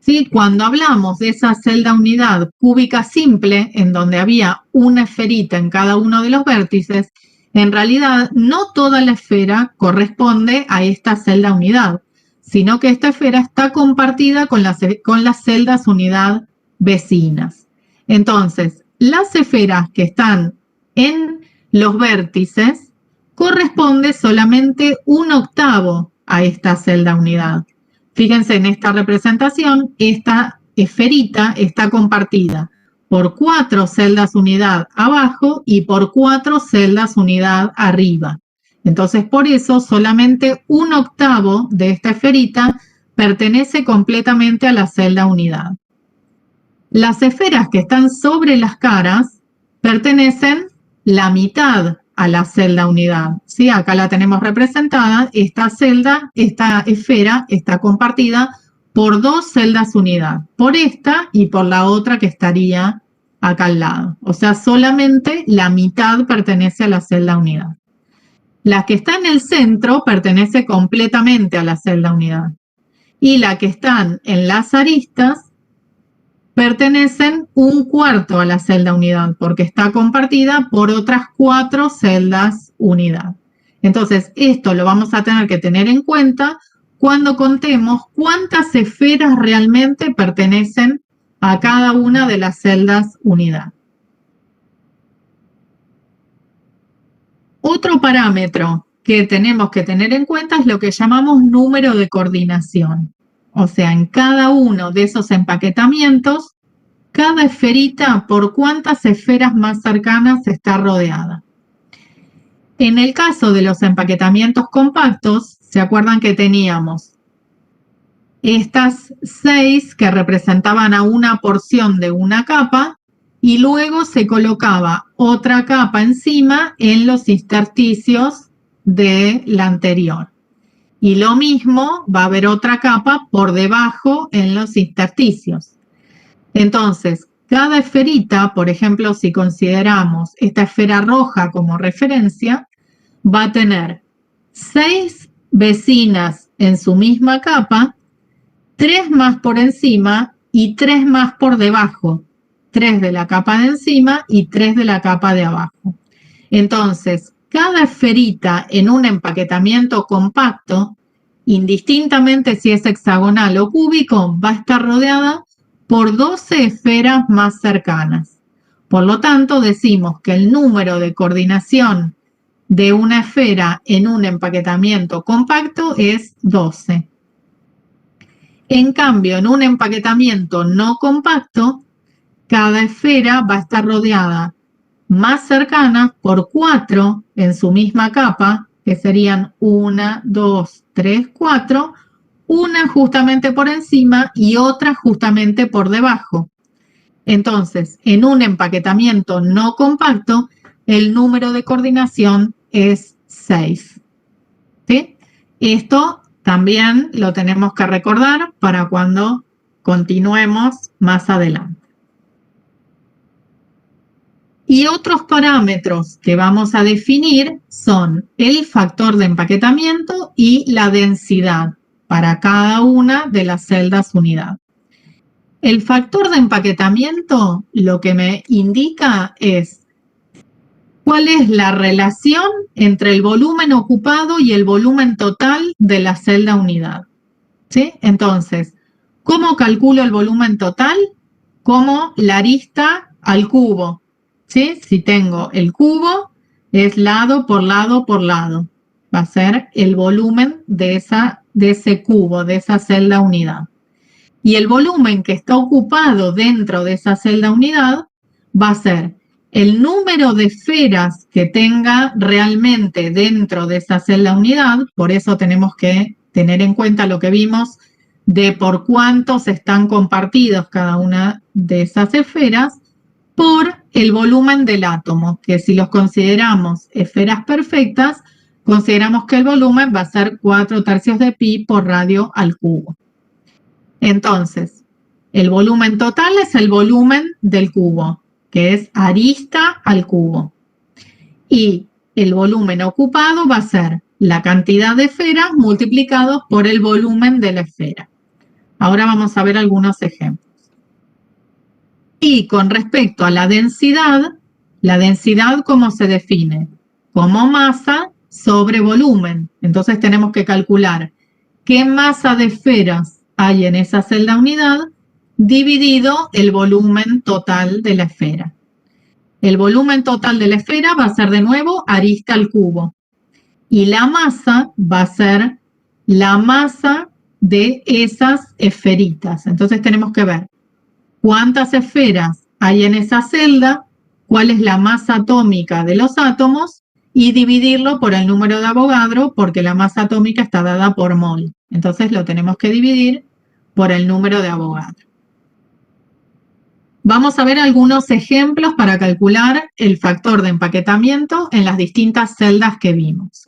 ¿Sí? Cuando hablamos de esa celda unidad cúbica simple, en donde había una esferita en cada uno de los vértices, en realidad no toda la esfera corresponde a esta celda unidad, sino que esta esfera está compartida con las celdas unidad vecinas. Entonces, las esferas que están en los vértices corresponde solamente 1/8 a esta celda unidad. Fíjense en esta representación, esta esferita está compartida por 4 celdas unidad abajo y por 4 celdas unidad arriba. Entonces, por eso, solamente 1/8 de esta esferita pertenece completamente a la celda unidad. Las esferas que están sobre las caras pertenecen la mitad a la celda unidad, ¿sí? Acá la tenemos representada, esta esfera está compartida por 2 celdas unidad, por esta y por la otra que estaría acá al lado. O sea, solamente la mitad pertenece a la celda unidad. La que está en el centro pertenece completamente a la celda unidad. Y la que están en las aristas pertenecen 1/4 a la celda unidad, porque está compartida por otras 4 celdas unidad. Entonces, esto lo vamos a tener que tener en cuenta cuando contemos cuántas esferas realmente pertenecen a cada una de las celdas unidad. Otro parámetro que tenemos que tener en cuenta es lo que llamamos número de coordinación. O sea, en cada uno de esos empaquetamientos, cada esferita por cuántas esferas más cercanas está rodeada. En el caso de los empaquetamientos compactos, ¿se acuerdan que teníamos estas 6 que representaban a una porción de una capa y luego se colocaba otra capa encima en los intersticios de la anterior? Y lo mismo, va a haber otra capa por debajo en los intersticios. Entonces, cada esferita, por ejemplo, si consideramos esta esfera roja como referencia, va a tener 6 vecinas en su misma capa, 3 más por encima y 3 más por debajo. 3 de la capa de encima y 3 de la capa de abajo. Entonces, cada esferita en un empaquetamiento compacto, indistintamente si es hexagonal o cúbico, va a estar rodeada por 12 esferas más cercanas. Por lo tanto, decimos que el número de coordinación de una esfera en un empaquetamiento compacto es 12. En cambio, en un empaquetamiento no compacto, cada esfera va a estar rodeada más cercanas por 4 en su misma capa, que serían 1, 2, 3, 4, una justamente por encima y otra justamente por debajo. Entonces, en un empaquetamiento no compacto, el número de coordinación es 6. ¿Sí? Esto también lo tenemos que recordar para cuando continuemos más adelante. Y otros parámetros que vamos a definir son el factor de empaquetamiento y la densidad para cada una de las celdas unidad. El factor de empaquetamiento lo que me indica es cuál es la relación entre el volumen ocupado y el volumen total de la celda unidad. ¿Sí? Entonces, ¿cómo calculo el volumen total? Como la arista al cubo. ¿Sí? Si tengo el cubo, es lado por lado por lado. Va a ser el volumen de ese cubo, de esa celda unidad. Y el volumen que está ocupado dentro de esa celda unidad va a ser el número de esferas que tenga realmente dentro de esa celda unidad. Por eso tenemos que tener en cuenta lo que vimos de por cuántos están compartidos cada una de esas esferas, por el volumen del átomo, que si los consideramos esferas perfectas, consideramos que el volumen va a ser 4/3 de pi por radio al cubo. Entonces, el volumen total es el volumen del cubo, que es arista al cubo. Y el volumen ocupado va a ser la cantidad de esferas multiplicados por el volumen de la esfera. Ahora vamos a ver algunos ejemplos. Y con respecto a la densidad ¿cómo se define? Como masa sobre volumen. Entonces tenemos que calcular qué masa de esferas hay en esa celda unidad dividido el volumen total de la esfera. El volumen total de la esfera va a ser de nuevo arista al cubo. Y la masa va a ser la masa de esas esferitas. Entonces tenemos que ver cuántas esferas hay en esa celda, cuál es la masa atómica de los átomos y dividirlo por el número de Avogadro porque la masa atómica está dada por mol. Entonces lo tenemos que dividir por el número de Avogadro. Vamos a ver algunos ejemplos para calcular el factor de empaquetamiento en las distintas celdas que vimos.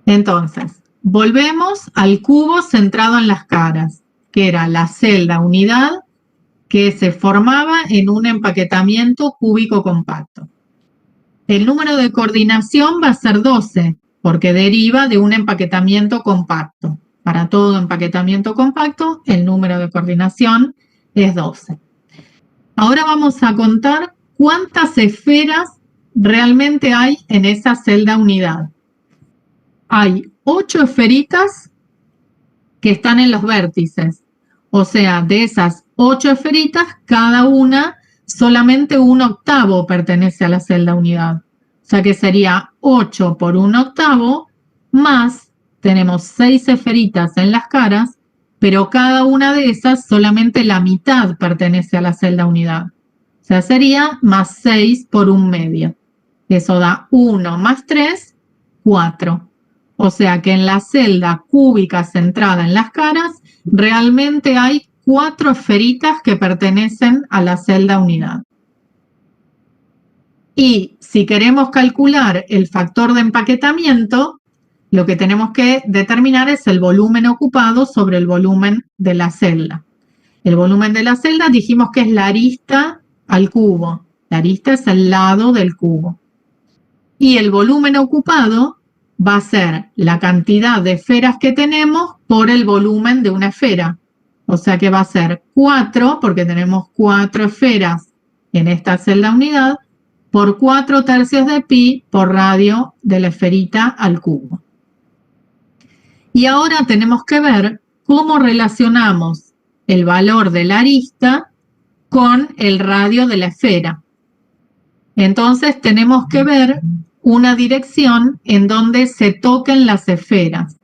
Entonces, volvemos al cubo centrado en las caras, que era la celda unidad que se formaba en un empaquetamiento cúbico compacto. El número de coordinación va a ser 12, porque deriva de un empaquetamiento compacto. Para todo empaquetamiento compacto, el número de coordinación es 12. Ahora vamos a contar cuántas esferas realmente hay en esa celda unidad. Hay 8 esferitas que están en los vértices. O sea, de esas 8 esferitas, cada una, solamente 1/8 pertenece a la celda unidad. O sea que sería 8 por 1/8, más tenemos 6 esferitas en las caras, pero cada una de esas solamente la mitad pertenece a la celda unidad. O sea, sería más 6 por 1/2. Eso da 1 más 3, 4. O sea que en la celda cúbica centrada en las caras, realmente hay 4 esferitas que pertenecen a la celda unidad. Y si queremos calcular el factor de empaquetamiento, lo que tenemos que determinar es el volumen ocupado sobre el volumen de la celda. El volumen de la celda dijimos que es la arista al cubo. La arista es el lado del cubo. Y el volumen ocupado va a ser la cantidad de esferas que tenemos por el volumen de una esfera. O sea que va a ser 4, porque tenemos 4 esferas en esta celda unidad, por 4/3 de pi por radio de la esferita al cubo. Y ahora tenemos que ver cómo relacionamos el valor de la arista con el radio de la esfera. Entonces tenemos que ver una dirección en donde se toquen las esferas.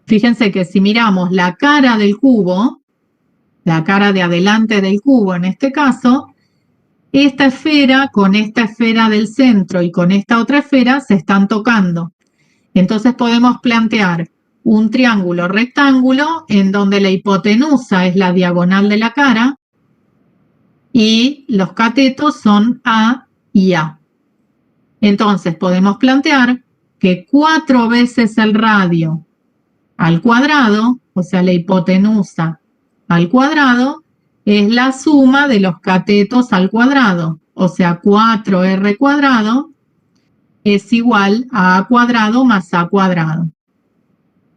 Fíjense que si miramos la cara del cubo, la cara de adelante del cubo en este caso, esta esfera con esta esfera del centro y con esta otra esfera se están tocando. Entonces podemos plantear un triángulo rectángulo en donde la hipotenusa es la diagonal de la cara y los catetos son A y A. Entonces podemos plantear que 4 veces el radio al cuadrado, o sea, la hipotenusa al cuadrado, es la suma de los catetos al cuadrado, o sea, 4r cuadrado es igual a A cuadrado más A cuadrado.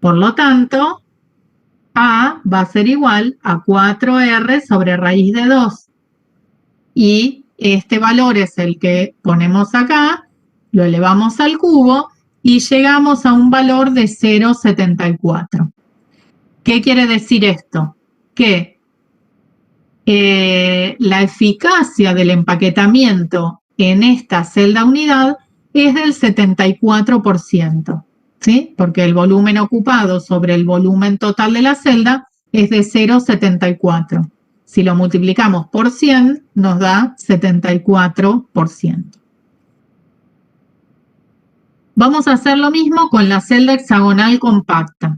Por lo tanto, A va a ser igual a 4r sobre raíz de 2. Y este valor es el que ponemos acá, lo elevamos al cubo y llegamos a un valor de 0,74. ¿Qué quiere decir esto? Que la eficacia del empaquetamiento en esta celda unidad es del 74%, ¿sí? Porque el volumen ocupado sobre el volumen total de la celda es de 0,74. Si lo multiplicamos por 100, nos da 74%. Vamos a hacer lo mismo con la celda hexagonal compacta.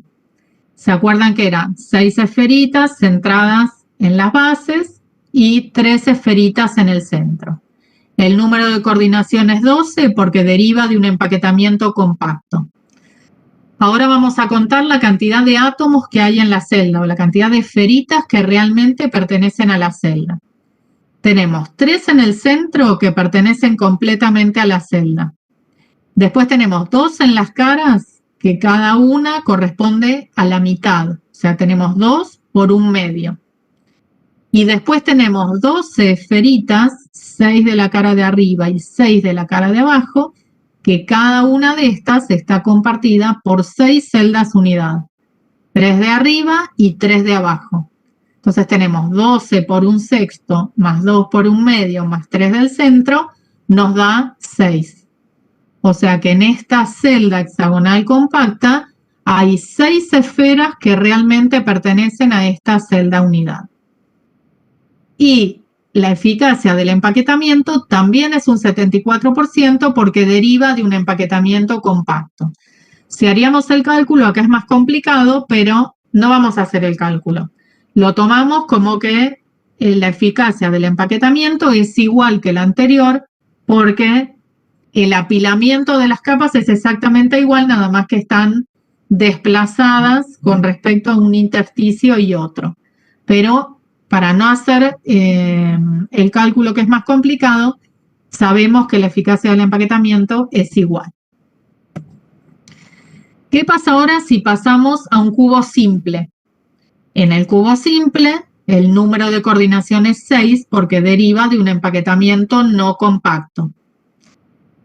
¿Se acuerdan que eran 6 esferitas centradas en las bases y 3 esferitas en el centro? El número de coordinación es 12 porque deriva de un empaquetamiento compacto. Ahora vamos a contar la cantidad de átomos que hay en la celda o la cantidad de esferitas que realmente pertenecen a la celda. Tenemos 3 en el centro que pertenecen completamente a la celda. Después tenemos 2 en las caras que cada una corresponde a la mitad. O sea, tenemos 2 por 1/2. Y después tenemos 12 esferitas, 6 de la cara de arriba y 6 de la cara de abajo, que cada una de estas está compartida por 6 celdas unidad. 3 de arriba y 3 de abajo. Entonces tenemos 12 por 1/6 más 2 por 1/2 más 3 del centro, nos da 6. O sea que en esta celda hexagonal compacta hay 6 esferas que realmente pertenecen a esta celda unidad. Y la eficacia del empaquetamiento también es un 74% porque deriva de un empaquetamiento compacto. Si haríamos el cálculo, acá es más complicado, pero no vamos a hacer el cálculo. Lo tomamos como que la eficacia del empaquetamiento es igual que la anterior porque el apilamiento de las capas es exactamente igual, nada más que están desplazadas con respecto a un intersticio y otro. Pero para no hacer el cálculo que es más complicado, sabemos que la eficacia del empaquetamiento es igual. ¿Qué pasa ahora si pasamos a un cubo simple? En el cubo simple, el número de coordinación es 6 porque deriva de un empaquetamiento no compacto.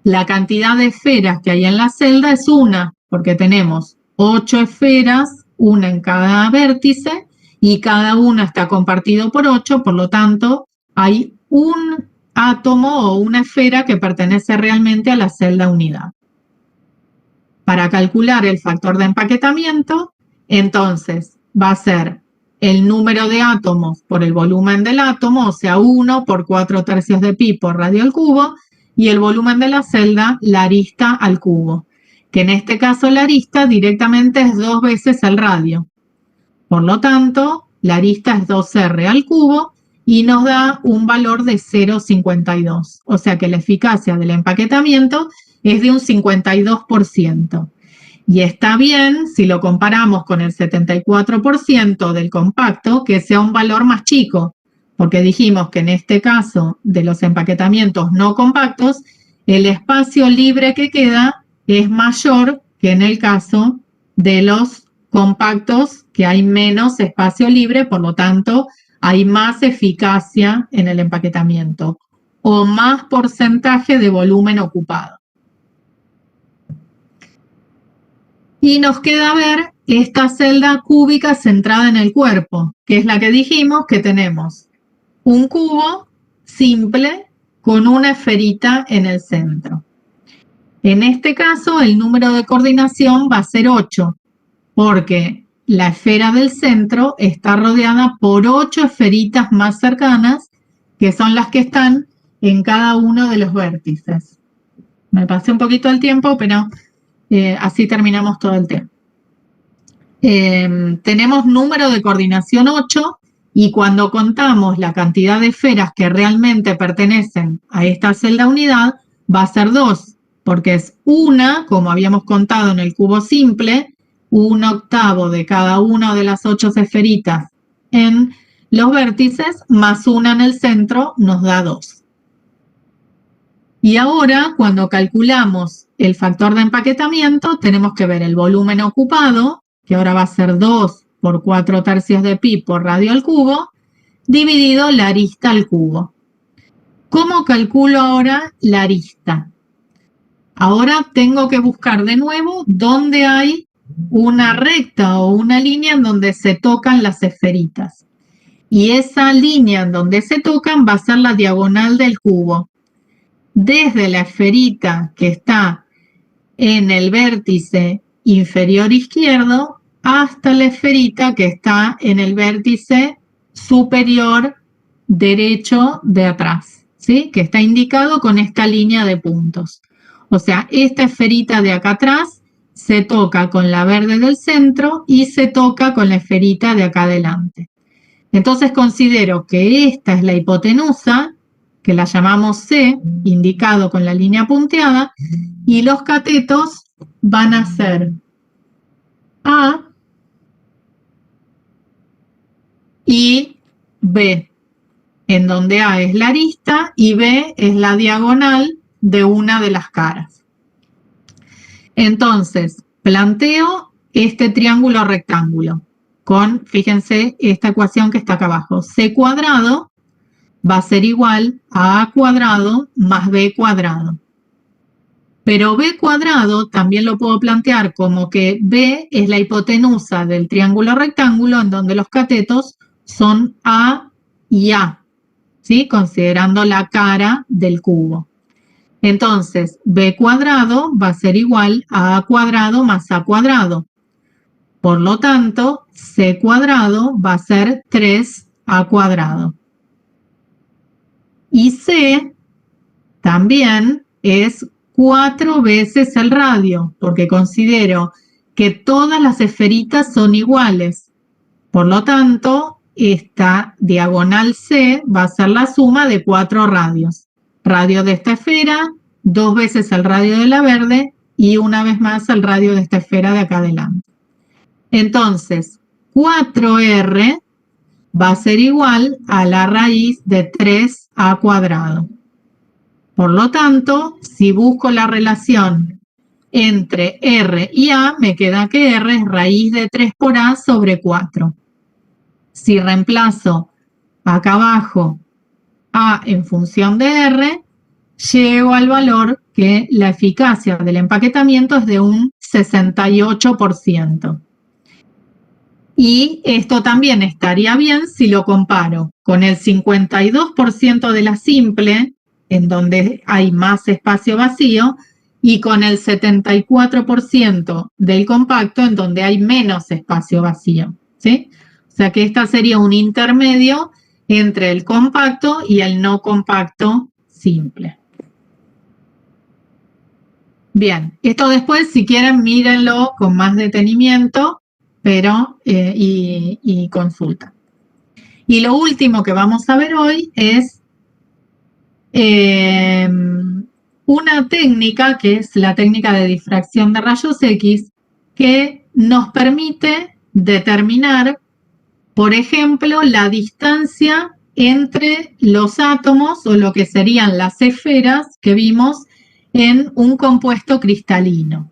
La cantidad de esferas que hay en la celda es 1, porque tenemos 8 esferas, una en cada vértice, y cada una está compartido por 8, por lo tanto, hay un átomo o una esfera que pertenece realmente a la celda unidad. Para calcular el factor de empaquetamiento, entonces va a ser el número de átomos por el volumen del átomo, o sea, 1 por 4/3 de pi por radio al cubo, y el volumen de la celda, la arista al cubo, que en este caso la arista directamente es 2 veces el radio. Por lo tanto, la arista es 2r al cubo y nos da un valor de 0,52. O sea que la eficacia del empaquetamiento es de un 52%. Y está bien, si lo comparamos con el 74% del compacto, que sea un valor más chico, porque dijimos que en este caso de los empaquetamientos no compactos, el espacio libre que queda es mayor que en el caso de los compactos, que hay menos espacio libre, por lo tanto, hay más eficacia en el empaquetamiento o más porcentaje de volumen ocupado. Y nos queda ver esta celda cúbica centrada en el cuerpo, que es la que dijimos que tenemos un cubo simple con una esferita en el centro. En este caso, el número de coordinación va a ser 8, porque la esfera del centro está rodeada por 8 esferitas más cercanas, que son las que están en cada uno de los vértices. Me pasé un poquito el tiempo, pero así terminamos todo el tema. Tenemos número de coordinación 8 y cuando contamos la cantidad de esferas que realmente pertenecen a esta celda unidad, va a ser 2, porque es una, como habíamos contado en el cubo simple, 1/8 de cada una de las 8 esferitas en los vértices, más una en el centro, nos da 2. Y ahora, cuando calculamos el factor de empaquetamiento, tenemos que ver el volumen ocupado, que ahora va a ser 2 por 4/3 de pi por radio al cubo, dividido la arista al cubo. ¿Cómo calculo ahora la arista? Ahora tengo que buscar de nuevo dónde hay una recta o una línea en donde se tocan las esferitas. Y esa línea en donde se tocan va a ser la diagonal del cubo. Desde la esferita que está en el vértice inferior izquierdo hasta la esferita que está en el vértice superior derecho de atrás, ¿sí? Que está indicado con esta línea de puntos. O sea, esta esferita de acá atrás se toca con la verde del centro y se toca con la esferita de acá adelante. Entonces considero que esta es la hipotenusa, que la llamamos C, indicado con la línea punteada, y los catetos van a ser A y B, en donde A es la arista y B es la diagonal de una de las caras. Entonces, planteo este triángulo rectángulo con, fíjense, esta ecuación que está acá abajo. C cuadrado va a ser igual a A cuadrado más B cuadrado. Pero B cuadrado también lo puedo plantear como que B es la hipotenusa del triángulo rectángulo en donde los catetos son A y A, ¿sí? Considerando la cara del cubo. Entonces, B cuadrado va a ser igual a A cuadrado más A cuadrado. Por lo tanto, C cuadrado va a ser 3A cuadrado. Y C también es 4 veces el radio, porque considero que todas las esferitas son iguales. Por lo tanto, esta diagonal C va a ser la suma de 4 radios. Radio de esta esfera, 2 veces el radio de la verde y una vez más el radio de esta esfera de acá adelante. Entonces, 4R va a ser igual a la raíz de 3A cuadrado. Por lo tanto, si busco la relación entre R y A, me queda que R es raíz de 3 por A sobre 4. Si reemplazo acá abajo A en función de R, llego al valor que la eficacia del empaquetamiento es de un 68%. Y esto también estaría bien si lo comparo con el 52% de la simple, en donde hay más espacio vacío, y con el 74% del compacto, en donde hay menos espacio vacío, ¿sí? O sea que esta sería un intermedio entre el compacto y el no compacto simple. Bien, esto después, si quieren, mírenlo con más detenimiento, pero y consulta. Y lo último que vamos a ver hoy es una técnica, que es la técnica de difracción de rayos X, que nos permite determinar, por ejemplo, la distancia entre los átomos o lo que serían las esferas que vimos en un compuesto cristalino.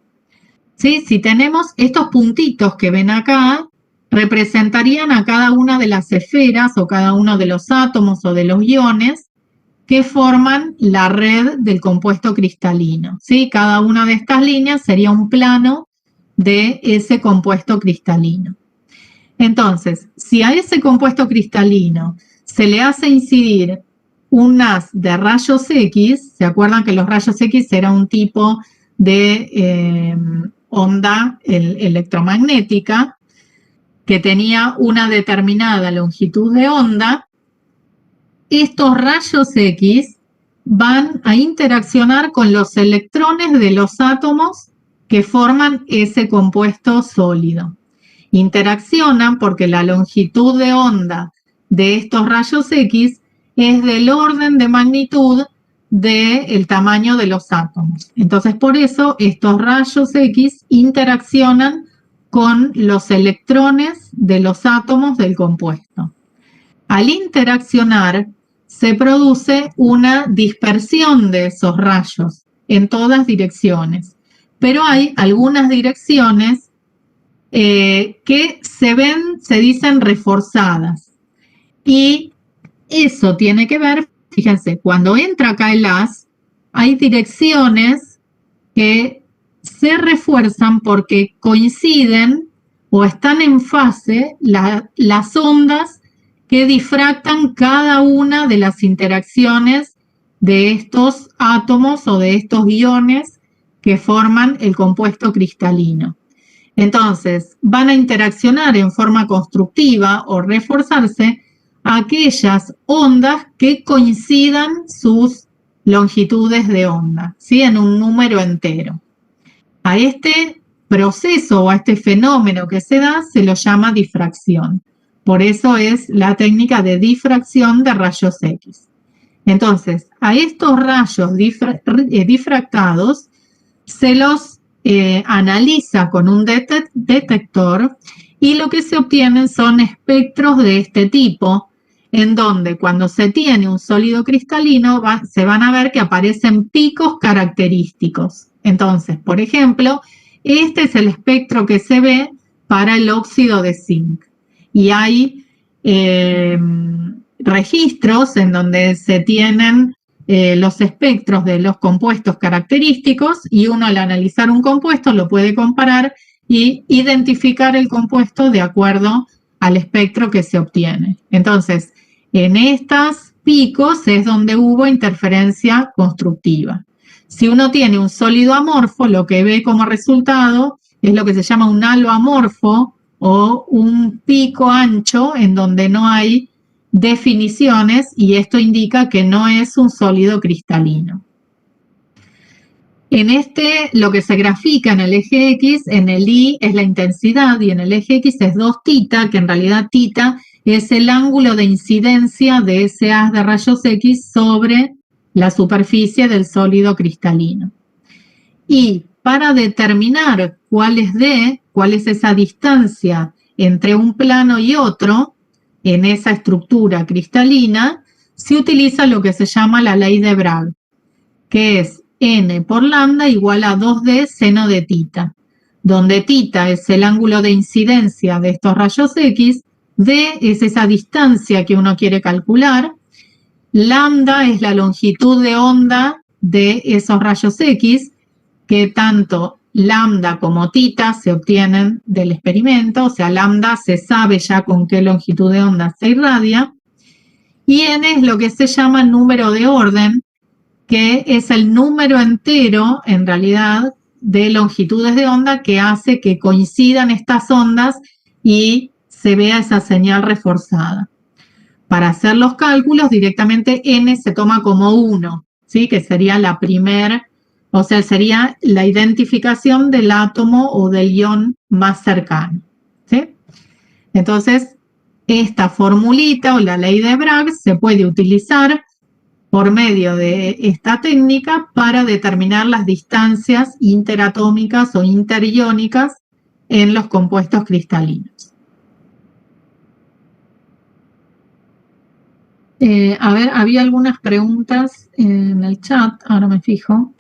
¿Sí? Si tenemos estos puntitos que ven acá, representarían a cada una de las esferas o cada uno de los átomos o de los iones que forman la red del compuesto cristalino, ¿sí? Cada una de estas líneas sería un plano de ese compuesto cristalino. Entonces, si a ese compuesto cristalino se le hace incidir un haz de rayos X, ¿se acuerdan que los rayos X era un tipo de onda electromagnética que tenía una determinada longitud de onda? Estos rayos X van a interaccionar con los electrones de los átomos que forman ese compuesto sólido. Interaccionan porque la longitud de onda de estos rayos X es del orden de magnitud del tamaño de los átomos. Entonces, por eso estos rayos X interaccionan con los electrones de los átomos del compuesto. Al interaccionar, se produce una dispersión de esos rayos en todas direcciones, pero hay algunas direcciones que se dicen reforzadas, y eso tiene que ver, fíjense, cuando entra acá el haz, hay direcciones que se refuerzan porque coinciden o están en fase las ondas que difractan cada una de las interacciones de estos átomos o de estos iones que forman el compuesto cristalino. Entonces, van a interaccionar en forma constructiva o reforzarse aquellas ondas que coincidan sus longitudes de onda, ¿sí? En un número entero. A este proceso o a este fenómeno que se da se lo llama difracción. Por eso es la técnica de difracción de rayos X. Entonces, a estos rayos difractados se los analiza con un detector, y lo que se obtienen son espectros de este tipo, en donde cuando se tiene un sólido cristalino se van a ver que aparecen picos característicos. Entonces, por ejemplo, este es el espectro que se ve para el óxido de zinc. Y hay registros en donde se tienen los espectros de los compuestos característicos, y uno al analizar un compuesto lo puede comparar y identificar el compuesto de acuerdo al espectro que se obtiene. Entonces, en estos picos es donde hubo interferencia constructiva. Si uno tiene un sólido amorfo, lo que ve como resultado es lo que se llama un halo amorfo o un pico ancho en donde no hay definiciones, y esto indica que no es un sólido cristalino. En lo que se grafica en el eje X, en el Y es la intensidad y en el eje X es 2θ, que en realidad θ es el ángulo de incidencia de ese haz de rayos X sobre la superficie del sólido cristalino. Y para determinar cuál es esa distancia entre un plano y otro en esa estructura cristalina, se utiliza lo que se llama la ley de Bragg, que es n por lambda igual a 2d seno de θ, donde θ es el ángulo de incidencia de estos rayos X, d es esa distancia que uno quiere calcular, lambda es la longitud de onda de esos rayos X, que tanto lambda como θ se obtienen del experimento, o sea, lambda se sabe ya con qué longitud de onda se irradia, y n es lo que se llama número de orden, que es el número entero, en realidad, de longitudes de onda que hace que coincidan estas ondas y se vea esa señal reforzada. Para hacer los cálculos, directamente n se toma como 1, ¿sí? Que sería la primera, o sea, sería la identificación del átomo o del ion más cercano, ¿sí? Entonces, esta formulita o la ley de Bragg se puede utilizar por medio de esta técnica para determinar las distancias interatómicas o interiónicas en los compuestos cristalinos. A ver, había algunas preguntas en el chat, ahora me fijo.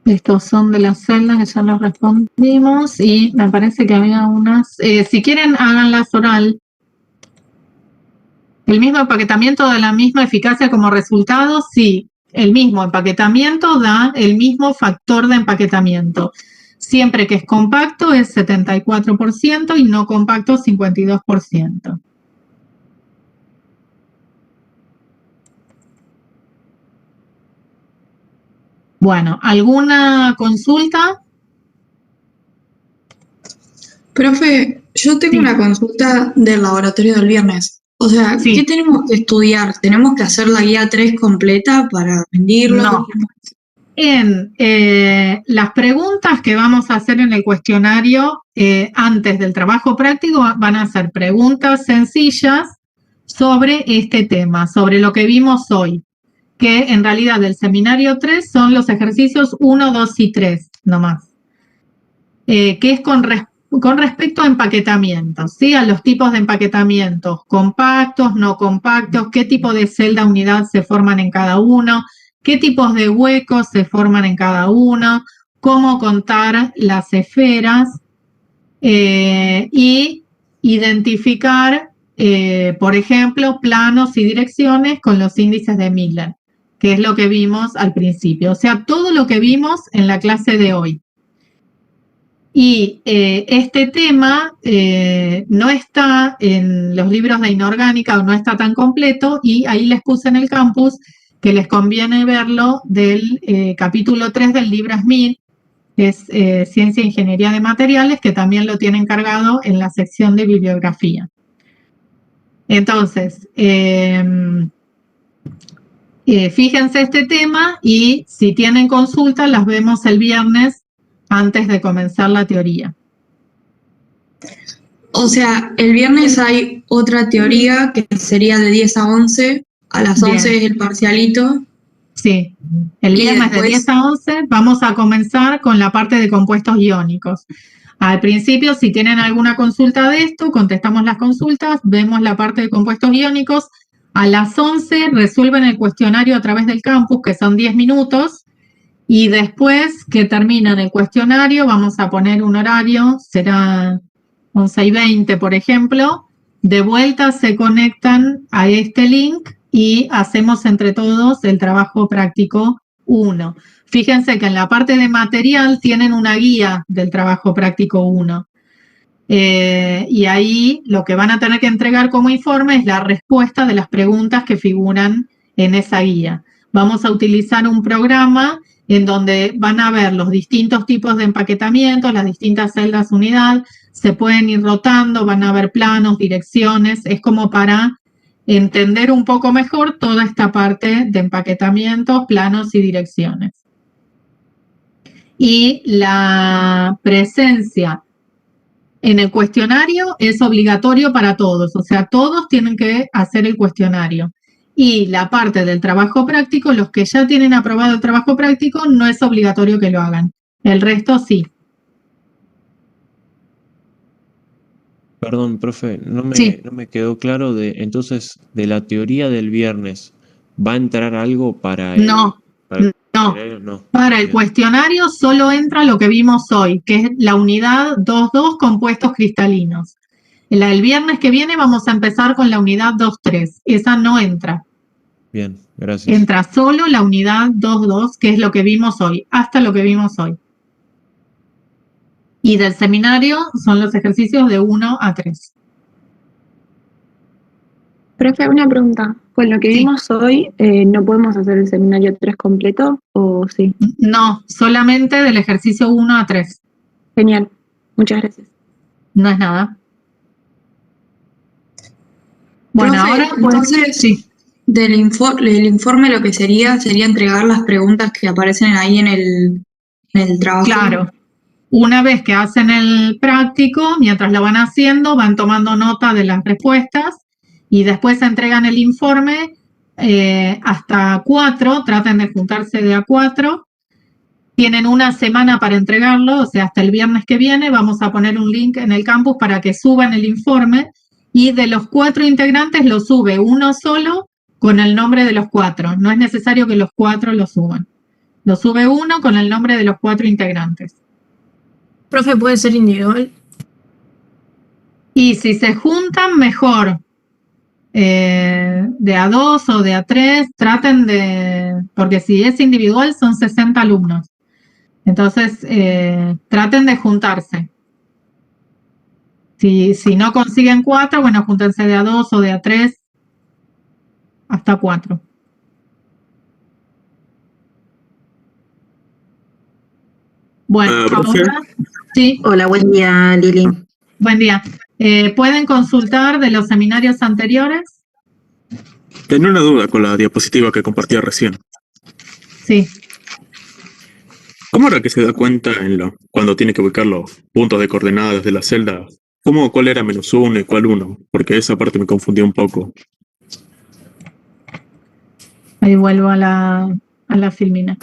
Estos son de las celdas que ya los respondimos, y me parece que había unas. Si quieren, háganlas oral. El mismo empaquetamiento da la misma eficacia como resultado. Sí, el mismo empaquetamiento da el mismo factor de empaquetamiento. Siempre que es compacto es 74% y no compacto 52%. Bueno, ¿alguna consulta? Profe, yo tengo Sí. una consulta del laboratorio del viernes. O sea, Sí. ¿qué tenemos que estudiar? ¿Tenemos que hacer la guía 3 completa para rendirlo? No. Las preguntas que vamos a hacer en el cuestionario antes del trabajo práctico van a ser preguntas sencillas sobre este tema, sobre lo que vimos hoy, que en realidad del seminario 3 son los ejercicios 1, 2 y 3 nomás, que es con respecto a empaquetamientos, ¿sí? A los tipos de empaquetamientos, compactos, no compactos, qué tipo de celda unidad se forman en cada uno, qué tipos de huecos se forman en cada uno, cómo contar las esferas y identificar, por ejemplo, planos y direcciones con los índices de Miller, que es lo que vimos al principio. O sea, todo lo que vimos en la clase de hoy. Y este tema no está en los libros de inorgánica o no está tan completo, y ahí les puse en el campus que les conviene verlo del capítulo 3 del libro Smith, que es Ciencia e Ingeniería de Materiales, que también lo tienen cargado en la sección de bibliografía. Entonces, fíjense este tema, y si tienen consultas las vemos el viernes antes de comenzar la teoría. O sea, el viernes hay otra teoría que sería de 10 a 11. A las Bien. 11 es el parcialito. Sí, el Y viernes de después- 10 a 11 vamos a comenzar con la parte de compuestos iónicos. Al principio, si tienen alguna consulta de esto, contestamos las consultas, vemos la parte de compuestos iónicos. A las 11 resuelven el cuestionario a través del campus, que son 10 minutos, y después que terminan el cuestionario vamos a poner un horario, será 11:20, por ejemplo. De vuelta se conectan a este link y hacemos entre todos el trabajo práctico 1. Fíjense que en la parte de material tienen una guía del trabajo práctico 1. Y ahí lo que van a tener que entregar como informe es la respuesta de las preguntas que figuran en esa guía. Vamos a utilizar un programa en donde van a ver los distintos tipos de empaquetamiento, las distintas celdas unidad, se pueden ir rotando, van a ver planos, direcciones, es como para entender un poco mejor toda esta parte de empaquetamientos, planos y direcciones. Y la presencia en el cuestionario es obligatorio para todos, o sea, todos tienen que hacer el cuestionario. Y la parte del trabajo práctico, los que ya tienen aprobado el trabajo práctico, no es obligatorio que lo hagan. El resto sí. Perdón, profe, Sí. no me quedó claro entonces, de la teoría del viernes, ¿va a entrar algo para el, No, para el no. cuestionario? No. Para el Bien. cuestionario solo entra lo que vimos hoy, que es la unidad 2.2, compuestos cristalinos. El viernes que viene vamos a empezar con la unidad 2.3. Esa no entra. Bien, gracias. Entra solo la unidad 2.2, que es lo que vimos hoy, hasta lo que vimos hoy. Y del seminario son los ejercicios de 1 a 3. Profe, una pregunta. Con lo que Sí. vimos hoy, ¿no podemos hacer el seminario 3 completo o sí? No, solamente del ejercicio 1 a 3. Genial. Muchas gracias. No es nada. Bueno, Profe, ahora pues, entonces, sí. del informe lo que sería entregar las preguntas que aparecen ahí en el trabajo. Claro. Una vez que hacen el práctico, mientras lo van haciendo, van tomando nota de las respuestas y después entregan el informe hasta 4, traten de juntarse de a 4. Tienen una semana para entregarlo, o sea, hasta el viernes que viene. Vamos a poner un link en el campus para que suban el informe, y de los 4 integrantes lo sube uno solo con el nombre de los 4. No es necesario que los 4 lo suban. Lo sube uno con el nombre de los 4 integrantes. Profe, puede ser individual. Y si se juntan, mejor. De a 2 o de a 3, traten de, porque si es individual son 60 alumnos. Entonces, traten de juntarse. Si no consiguen 4, bueno, júntense de a 2 o de a 3, hasta 4. Bueno, profe. ahora sí, Hola, buen día, Lili. buen día. ¿Pueden consultar de los seminarios anteriores? Tenía una duda con la diapositiva que compartía recién. Sí. ¿Cómo era que se da cuenta cuando tiene que ubicar los puntos de coordenadas de la celda? ¿Cuál era -1 y cuál 1? Porque esa parte me confundió un poco. Ahí vuelvo a la filmina.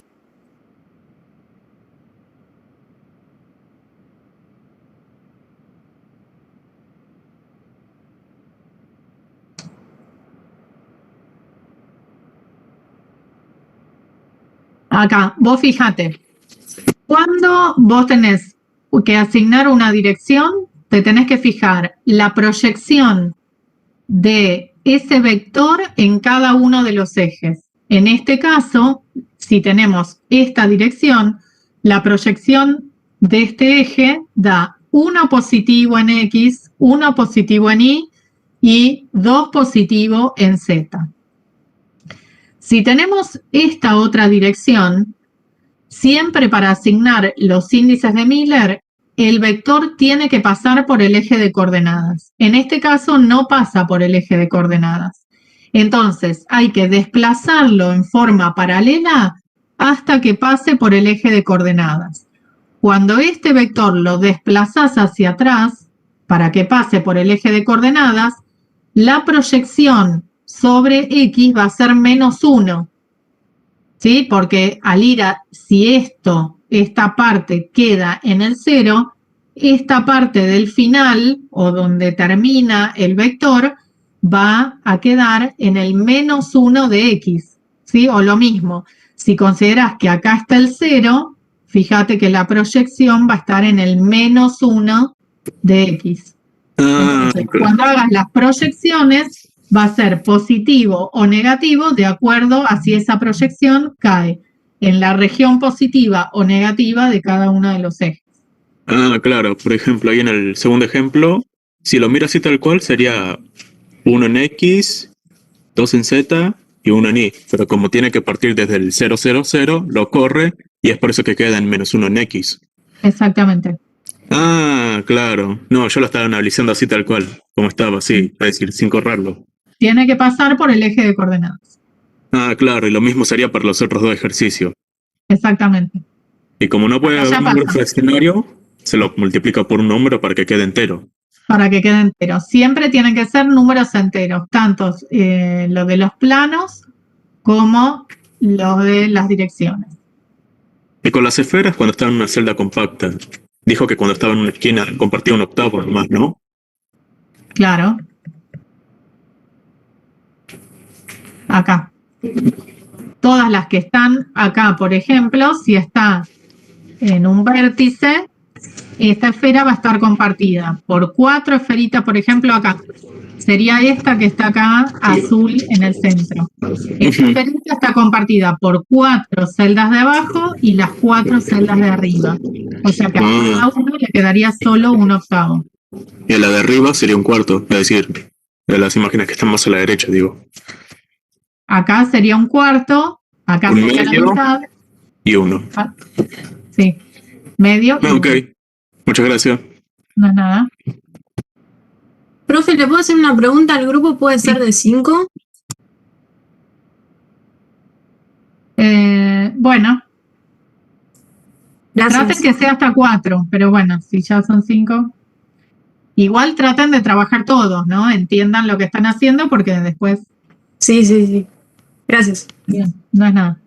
Acá, vos fíjate, cuando vos tenés que asignar una dirección, te tenés que fijar la proyección de ese vector en cada uno de los ejes. En este caso, si tenemos esta dirección, la proyección de este eje da 1 positivo en X, 1 positivo en Y 2 positivo en Z. Si tenemos esta otra dirección, siempre para asignar los índices de Miller, el vector tiene que pasar por el eje de coordenadas. En este caso no pasa por el eje de coordenadas. Entonces hay que desplazarlo en forma paralela hasta que pase por el eje de coordenadas. Cuando este vector lo desplazas hacia atrás, para que pase por el eje de coordenadas, la proyección sobre X va a ser -1. ¿Sí? Porque si esta parte queda en el 0, esta parte del final, o donde termina el vector, va a quedar en el -1 de X, ¿sí? O lo mismo, si consideras que acá está el 0, fíjate que la proyección va a estar en el -1 de X. Entonces, cuando hagas las proyecciones, va a ser positivo o negativo de acuerdo a si esa proyección cae en la región positiva o negativa de cada uno de los ejes. Claro. Por ejemplo, ahí en el segundo ejemplo, si lo miras así tal cual, sería 1 en X, 2 en Z y 1 en Y. Pero como tiene que partir desde el 0, 0, 0, lo corre y es por eso que queda en -1 en X. Exactamente. Claro. No, yo lo estaba analizando así tal cual, como estaba, sí, es decir, sin correrlo. Tiene que pasar por el eje de coordenadas. Claro, y lo mismo sería para los otros dos ejercicios. Exactamente. Y como no puede Bueno, ya haber un número pasa. fraccionario, se lo multiplica por un número para que quede entero. Para que quede entero. Siempre tienen que ser números enteros, tanto lo de los planos como los de las direcciones. Y con las esferas, cuando estaba en una celda compacta, dijo que cuando estaba en una esquina compartía un octavo nomás, ¿no? Claro. Acá. Todas las que están acá, por ejemplo, si está en un vértice, esta esfera va a estar compartida por 4 esferitas, por ejemplo, acá. Sería esta que está acá, azul, en el centro. Esta esferita está compartida por 4 celdas de abajo y las 4 celdas de arriba. O sea que a cada uno le quedaría solo un octavo. Y a la de arriba sería un cuarto, es decir, de las imágenes que están más a la derecha, digo. Acá sería un cuarto, acá Un sería la medio. mitad. Y 1. Sí, medio. Y Ok, muchas gracias. no es nada. Profe, ¿le puedo hacer una pregunta? ¿El grupo puede ser de 5? Bueno, Gracias. traten que sea hasta 4, pero bueno, si ya son 5. Igual traten de trabajar todos, ¿no? Entiendan lo que están haciendo porque después, Sí. Gracias. bien, no es nada.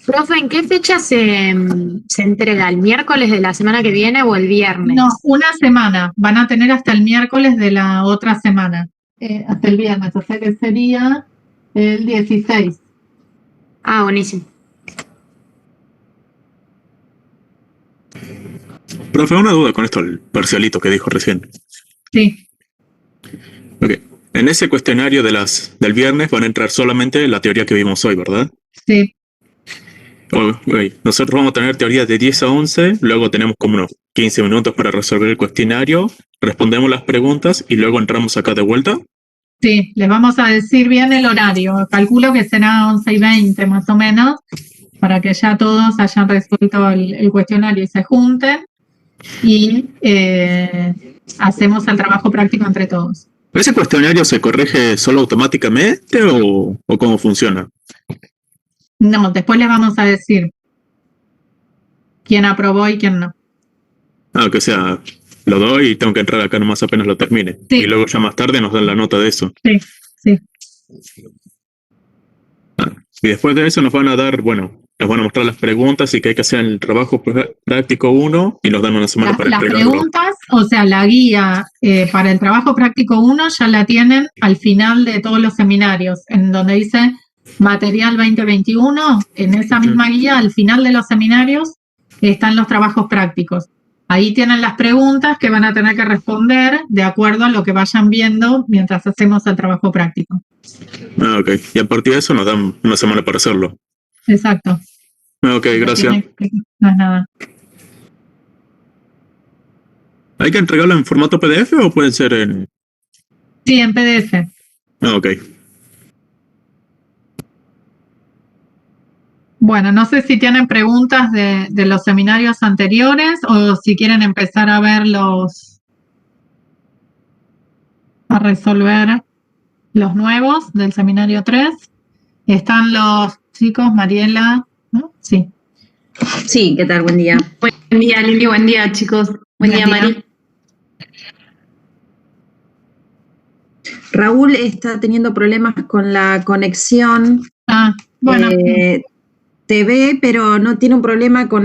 Profe, ¿en qué fecha se entrega? ¿El miércoles de la semana que viene o el viernes? No, una semana. Van a tener hasta el miércoles de la otra semana. Hasta el viernes, o sea que sería el 16. Buenísimo. Profe, una duda con esto, el parcialito que dijo recién. Sí, Ok, en ese cuestionario del viernes van a entrar solamente la teoría que vimos hoy, ¿verdad? sí. Ok, nosotros vamos a tener teoría de 10 a 11, luego tenemos como unos 15 minutos para resolver el cuestionario, respondemos las preguntas y luego entramos acá de vuelta. Sí, les vamos a decir bien el horario. Calculo que será 11:20 más o menos, para que ya todos hayan resuelto el cuestionario y se junten y hacemos el trabajo práctico entre todos. ¿Ese cuestionario se corrige solo automáticamente o cómo funciona? No, después les vamos a decir quién aprobó y quién no. Ah, que sea, lo doy y tengo que entrar acá nomás apenas lo termine. Sí. Y luego ya más tarde nos dan la nota de eso. Sí, sí. Y después de eso nos van a dar, bueno, nos van a mostrar las preguntas y que hay que hacer el trabajo práctico 1 y nos dan una semana para Las entregarlo. preguntas, o sea, la guía para el trabajo práctico 1 ya la tienen al final de todos los seminarios, en donde dice material 2021, en esa misma guía, al final de los seminarios, están los trabajos prácticos. Ahí tienen las preguntas que van a tener que responder de acuerdo a lo que vayan viendo mientras hacemos el trabajo práctico. Ah, ok. Y a partir de eso nos dan una semana para hacerlo. Exacto. Ah, ok, gracias. No es nada. ¿Hay que entregarlo en formato PDF o puede ser en...? Sí, en PDF. Ah, ok. Bueno, no sé si tienen preguntas de los seminarios anteriores o si quieren empezar a verlos, a resolver los nuevos del seminario 3. Están los chicos, Mariela, ¿no? Sí. Sí, ¿qué tal? Buen día. Buen día, Lili. Buen día, chicos. Buen día, Mari. Raúl está teniendo problemas con la conexión. Ah, bueno. Te ve, pero no tiene un problema con